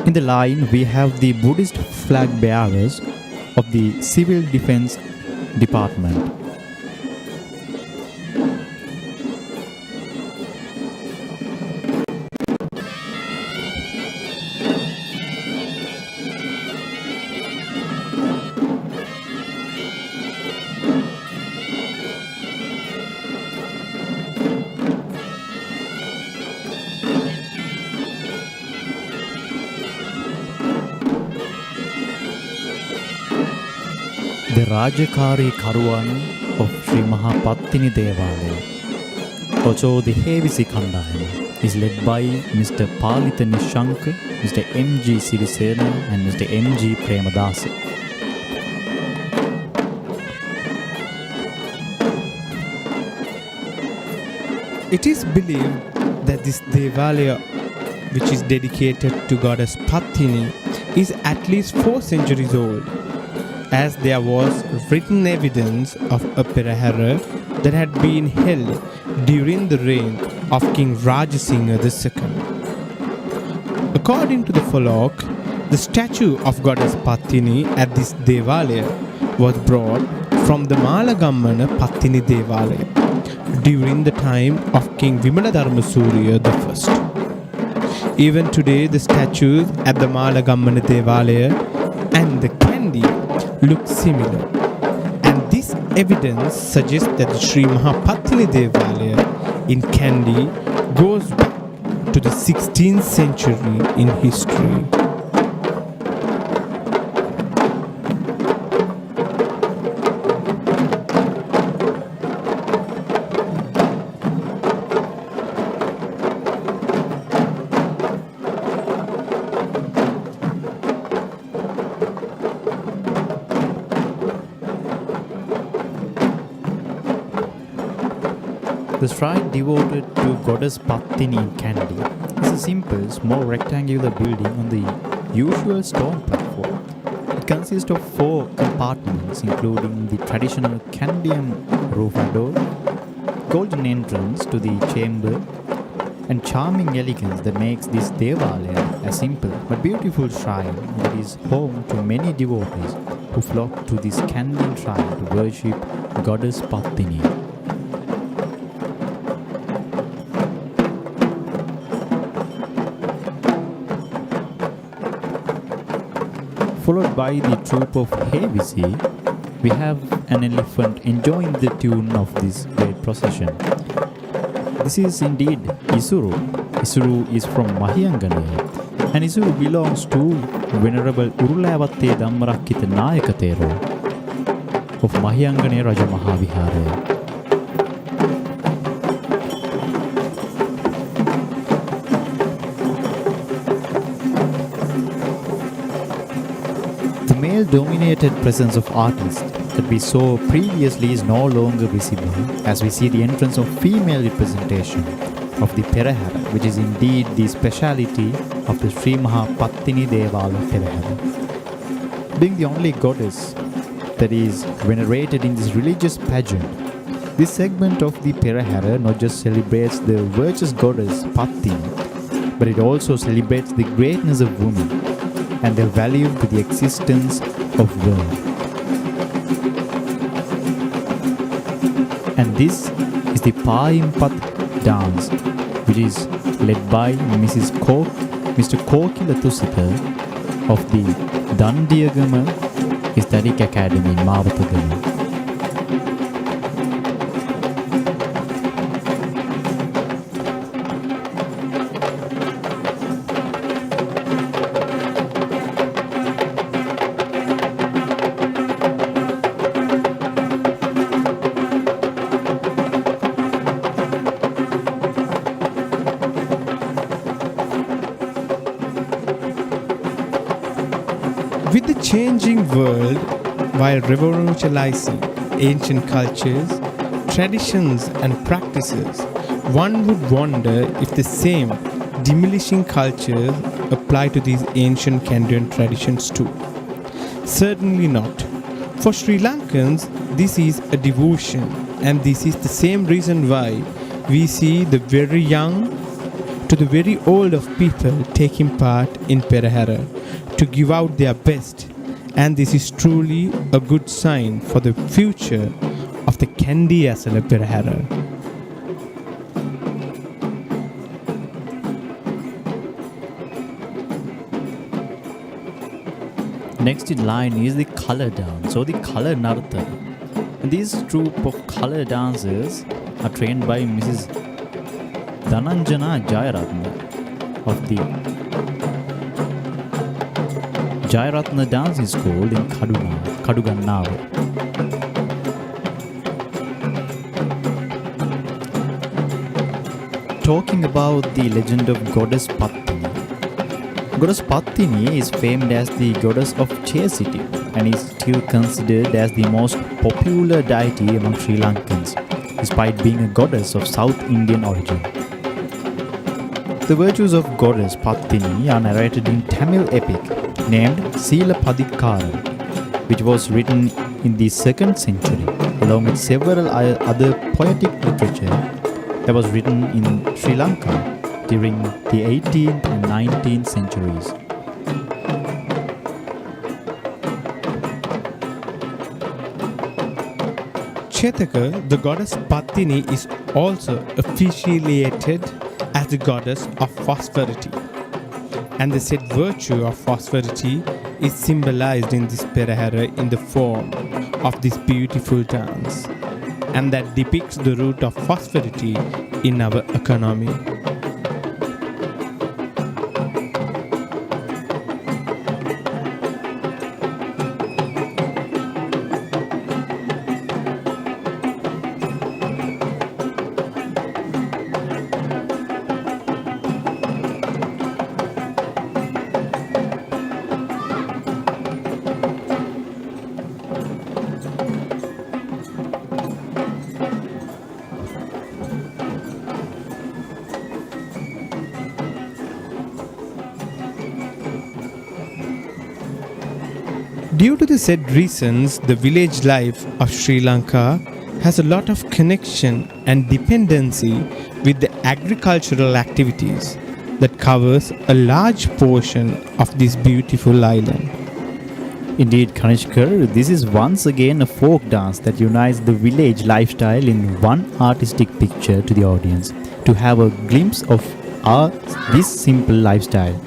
In the line, we have the Buddhist flag bearers of the Civil Defense Department. The Rajakari Karuwan of Sri Patini Devale, also the Hevisi Kandahana, is led by Mr. Palita Nishanka, Mr. M.G. Sirisena and Mr. M.G. Premadasi. It is believed that this Devale, which is dedicated to goddess Patini, is at least 4 centuries old, as there was written evidence of a Perahera that had been held during the reign of King Rajasingha II. According to the folklore, the statue of goddess Patini at this Devale was brought from the Maligawa Patini Devale during the time of King Vimaladharma Surya I. Even today, the statues at the Maligawa Devale and the Kandy look similar, and this evidence suggests that the Sri Patini Devale in Kandy goes back to the 16th century in history. The shrine devoted to goddess Patini in Kandy is a simple, small rectangular building on the usual stone platform. It consists of 4 compartments, including the traditional Kandian roof door, golden entrance to the chamber, and charming elegance that makes this Devale a simple but beautiful shrine that is home to many devotees who flock to this Kandian shrine to worship goddess Patini. Followed by the troop of Hevisi, we have an elephant enjoying the tune of this great procession. This is indeed Isuru. Isuru is from Mahiyangane, and Isuru belongs to Venerable Urulavatte Dhammarakkita Nayaka Thero of Mahiyangane Rajamahavihara. The male-dominated presence of artists that we saw previously is no longer visible, as we see the entrance of female representation of the Perahera, which is indeed the speciality of the Sri Patini Devale Perahera. Being the only goddess that is venerated in this religious pageant, this segment of the Perahera not just celebrates the virtuous goddess Patini, but it also celebrates the greatness of women and their value to the existence of world. And this is the Paimpat dance, which is led by Mr. Kokila Tusita of the Dandiyagama Aesthetic Academy, Mavatagama. With the changing world, while revolutionizing ancient cultures, traditions and practices, one would wonder if the same diminishing cultures apply to these ancient Kandian traditions too. Certainly not. For Sri Lankans, this is a devotion, and this is the same reason why we see the very young to the very old of people taking part in Perahera to give out their best, and this is truly a good sign for the future of the Kandy Esala Perahera. Next in line is the color dance or the color nartha. This troupe of color dancers are trained by Mrs. Dhananjana Jayaratna of the Jayaratna Dancing School in Kadugannawa. Talking about the legend of goddess Patini. Goddess Patini is famed as the goddess of chastity and is still considered as the most popular deity among Sri Lankans, despite being a goddess of South Indian origin. The virtues of goddess Patini are narrated in Tamil epic named Silapadikara, which was written in the 2nd century, along with several other poetic literature that was written in Sri Lanka during the 18th and 19th centuries. Chetaka, the goddess Patini, is also officiated as the goddess of prosperity, and the said virtue of prosperity is symbolized in this Perahera in the form of this beautiful dance, and that depicts the root of prosperity in our economy. Due to the said reasons, the village life of Sri Lanka has a lot of connection and dependency with the agricultural activities that covers a large portion of this beautiful island. Indeed, Kanishkar, this is once again a folk dance that unites the village lifestyle in one artistic picture to the audience to have a glimpse of this simple lifestyle.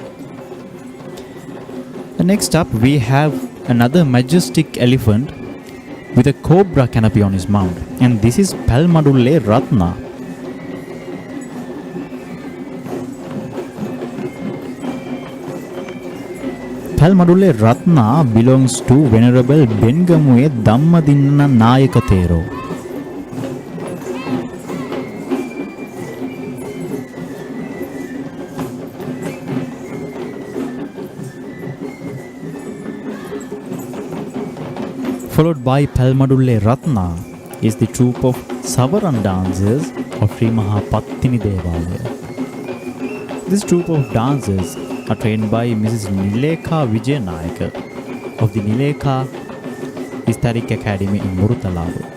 And next up, we have another majestic elephant with a cobra canopy on his mount, and this is Palmadulle Ratna. Palmadulle Ratna belongs to Venerable Bengamue Dhammadinna Nayaka Thero. Followed by Palmadulle Ratna is the troupe of Savaran dancers of Sri Patini Devale. This troupe of dancers are trained by Mrs. Nileka Vijayanayake of the Nileka Historic Academy in Murutalavu.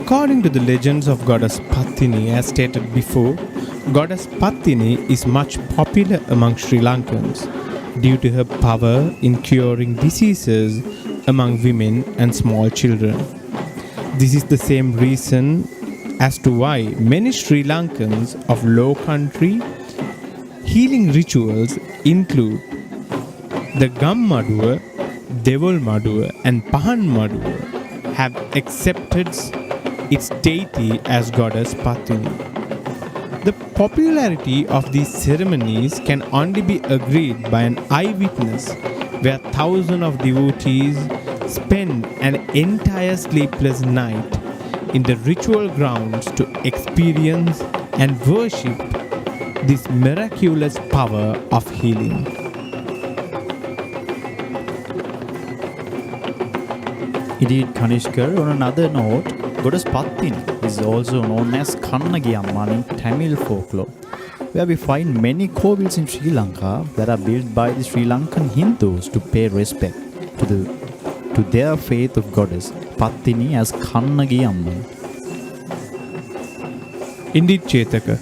According to the legends of goddess Patini, as stated before, goddess Patini is much popular among Sri Lankans due to her power in curing diseases among women and small children. This is the same reason as to why many Sri Lankans of low country healing rituals include the Gam Maduwa, Devol Maduwa and Pahan Maduwa have accepted its deity as goddess Patini. The popularity of these ceremonies can only be agreed by an eyewitness, where thousands of devotees spend an entire sleepless night in the ritual grounds to experience and worship this miraculous power of healing. Indeed, Kanishkar, on another note, Goddess Patini is also known as Kannagi Amman in Tamil folklore, where we find many kovils in Sri Lanka that are built by the Sri Lankan Hindus to pay respect to their faith of goddess Patini as Kannagi Amman. Indeed, Chetaka.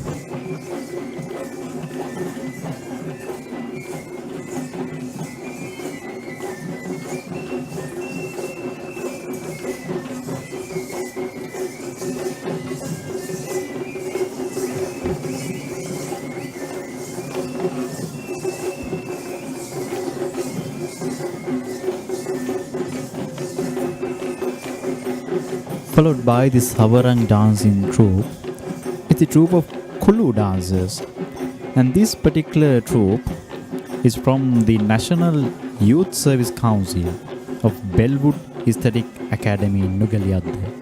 Followed by the Savarang dancing troupe, it's a troupe of Kulu dancers. And this particular troupe is from the National Youth Service Council of Bellwood Aesthetic Academy in Nugaliyadde.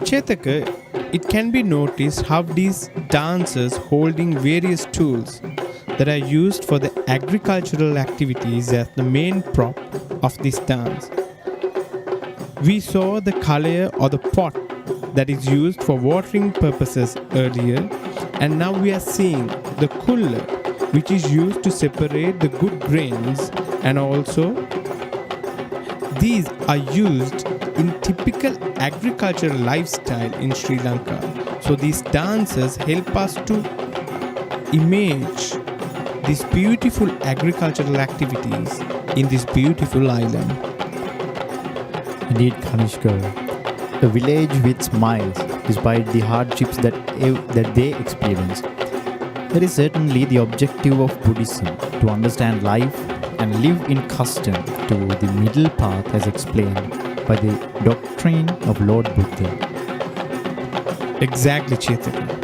Chetaka, it can be noticed how these dancers holding various tools that are used for the agricultural activities as the main prop of this dance. We saw the color or the pot that is used for watering purposes earlier, and now we are seeing the cooler, which is used to separate the good grains, and also these are used in typical agricultural lifestyle in Sri Lanka. So these dances help us to image these beautiful agricultural activities in this beautiful island. Indeed, Kanishka, a village with smiles despite the hardships that they experience. That is certainly the objective of Buddhism, to understand life and live in custom to the middle path as explained by the doctrine of Lord Buddha. Exactly, Chetaka.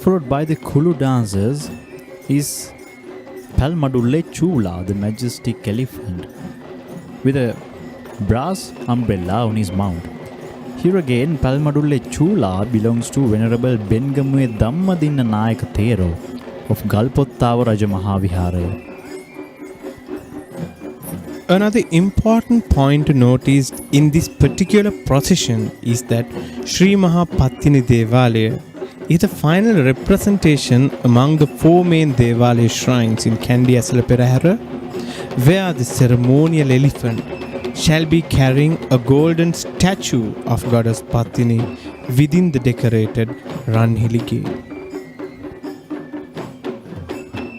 Followed by the Kulu dancers is Palmadulle Chula, the majestic elephant, with a brass umbrella on his mount. Here again, Palmadulle Chula belongs to Venerable Bengamue Dhammadinna Nayaka Thero of Galpottawa Rajamaha Viharaya. Another important point to notice in this particular procession is that Sri Patini Devale is the final representation among the four main Devale shrines in Kandy Esala Perahera, where the ceremonial elephant shall be carrying a golden statue of Goddess Patini within the decorated Ranhili gate.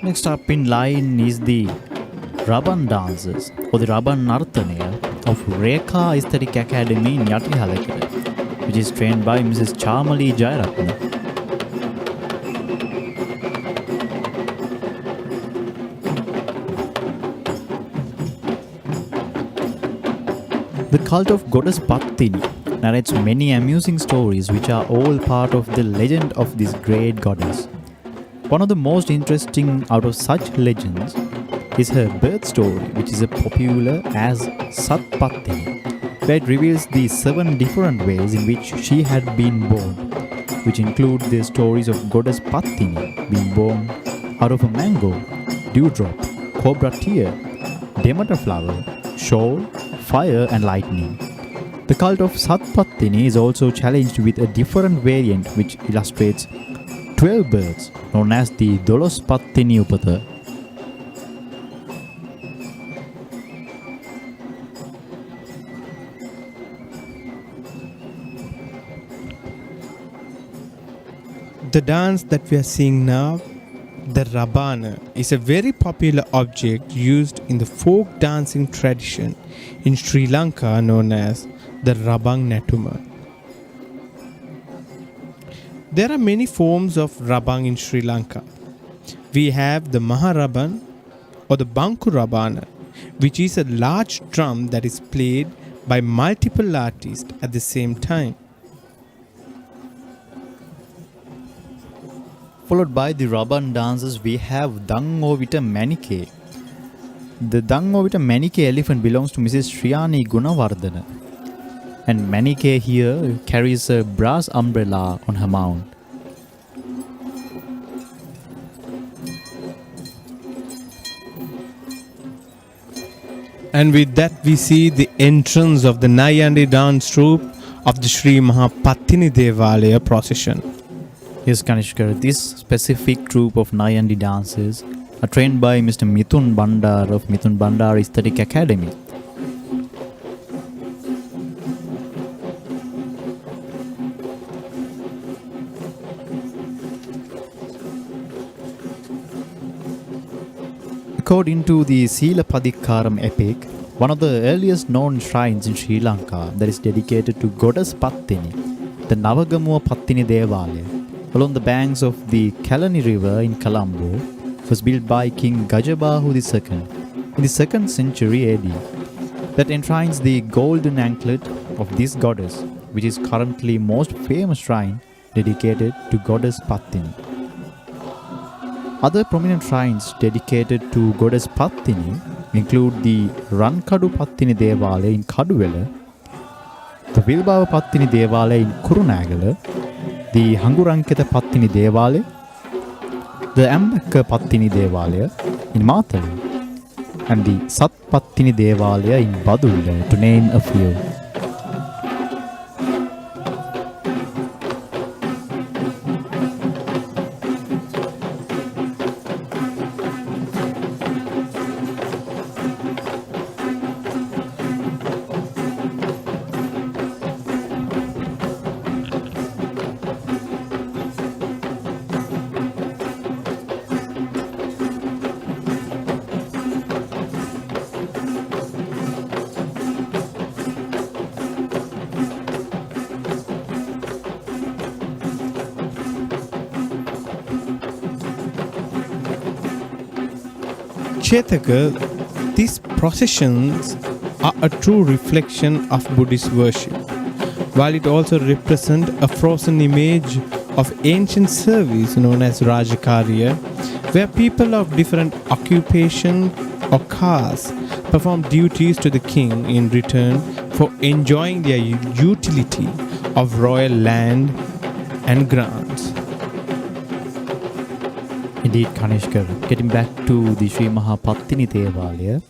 Next up in line is the Raban dancers or the Raban Nartanaya of Rekha Aesthetic Academy in Yatihalakere, which is trained by Mrs. Chamali Jayaratna. The cult of Goddess Patini narrates many amusing stories which are all part of the legend of this great goddess. One of the most interesting out of such legends is her birth story, which is popular as Satpatini, where it reveals the 7 different ways in which she had been born, which include the stories of goddess Patini being born out of a mango, dewdrop, cobra tear, Demeter flower, shoal, fire and lightning. The cult of Satpatini is also challenged with a different variant which illustrates 12 birds known as the Dolos Patini Upatha. The dance that we are seeing now, the Rabana, is a very popular object used in the folk dancing tradition in Sri Lanka known as the Rabang Natuma. There are many forms of Rabang in Sri Lanka. We have the Maharaban or the Banku Rabana, which is a large drum that is played by multiple artists at the same time. Followed by the Raban dances, we have Dangovita Manike. The Dangovita Manike elephant belongs to Mrs. Shriyani Gunawardana. And Manike here carries a brass umbrella on her mount. And with that we see the entrance of the Nayandi dance troupe of the Sri Patini Devale procession. Yes, Kanishkar, this specific troupe of Nayandi dancers are trained by Mr. Mithun Bandar of Mithun Bandar Aesthetic Academy. According to the Silapadikaram epic, one of the earliest known shrines in Sri Lanka that is dedicated to goddess Patini, the Navagamua Patini Devale, along the banks of the Kalani River in Colombo, was built by King Gajabahu II in the 2nd century AD. That enshrines the golden anklet of this goddess, which is currently most famous shrine dedicated to goddess Patini. Other prominent shrines dedicated to goddess Patini include the Rankadu Patini Devale in Kaduwela, the Vilbava Patini Devale in Kurunagala, the Hanguranketa Patini Devale, the Ambaka Patini Devale in Mathalu, and the Sat Patini Devale in Badulla, to name a few. Chetaka, these processions are a true reflection of Buddhist worship, while it also represents a frozen image of ancient service known as Rajakarya, where people of different occupation or castes perform duties to the king in return for enjoying their utility of royal land and grants. Indeed, Kanishkar, getting back to the Sri Patini Devale,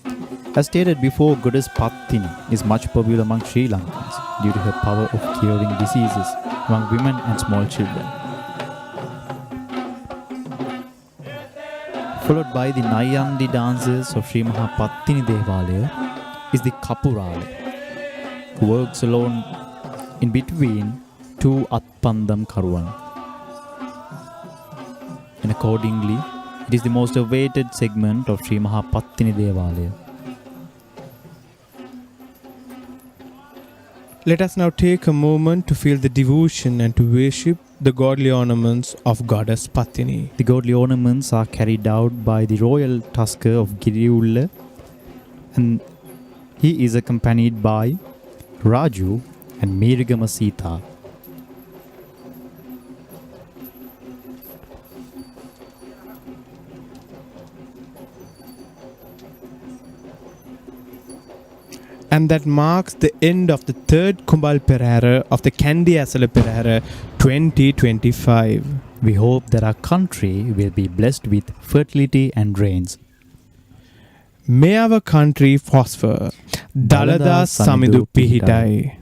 as stated before, goddess Patini is much popular among Sri Lankans due to her power of curing diseases among women and small children. Followed by the Nayandi dances of Sri Patini Devale is the Kapurale, who works alone in between two Atpandam Karuvan. And accordingly, it is the most awaited segment of Sri Patini Devale. Let us now take a moment to feel the devotion and to worship the godly ornaments of goddess Patini. The godly ornaments are carried out by the royal tusker of Giriulla, and he is accompanied by Raju and Mirigama Sita. And that marks the end of the third Kumbal Perahera of the Kandy Esala Perahera 2025. We hope that our country will be blessed with fertility and rains. May our country prosper. Dalada Samidu Pihitai.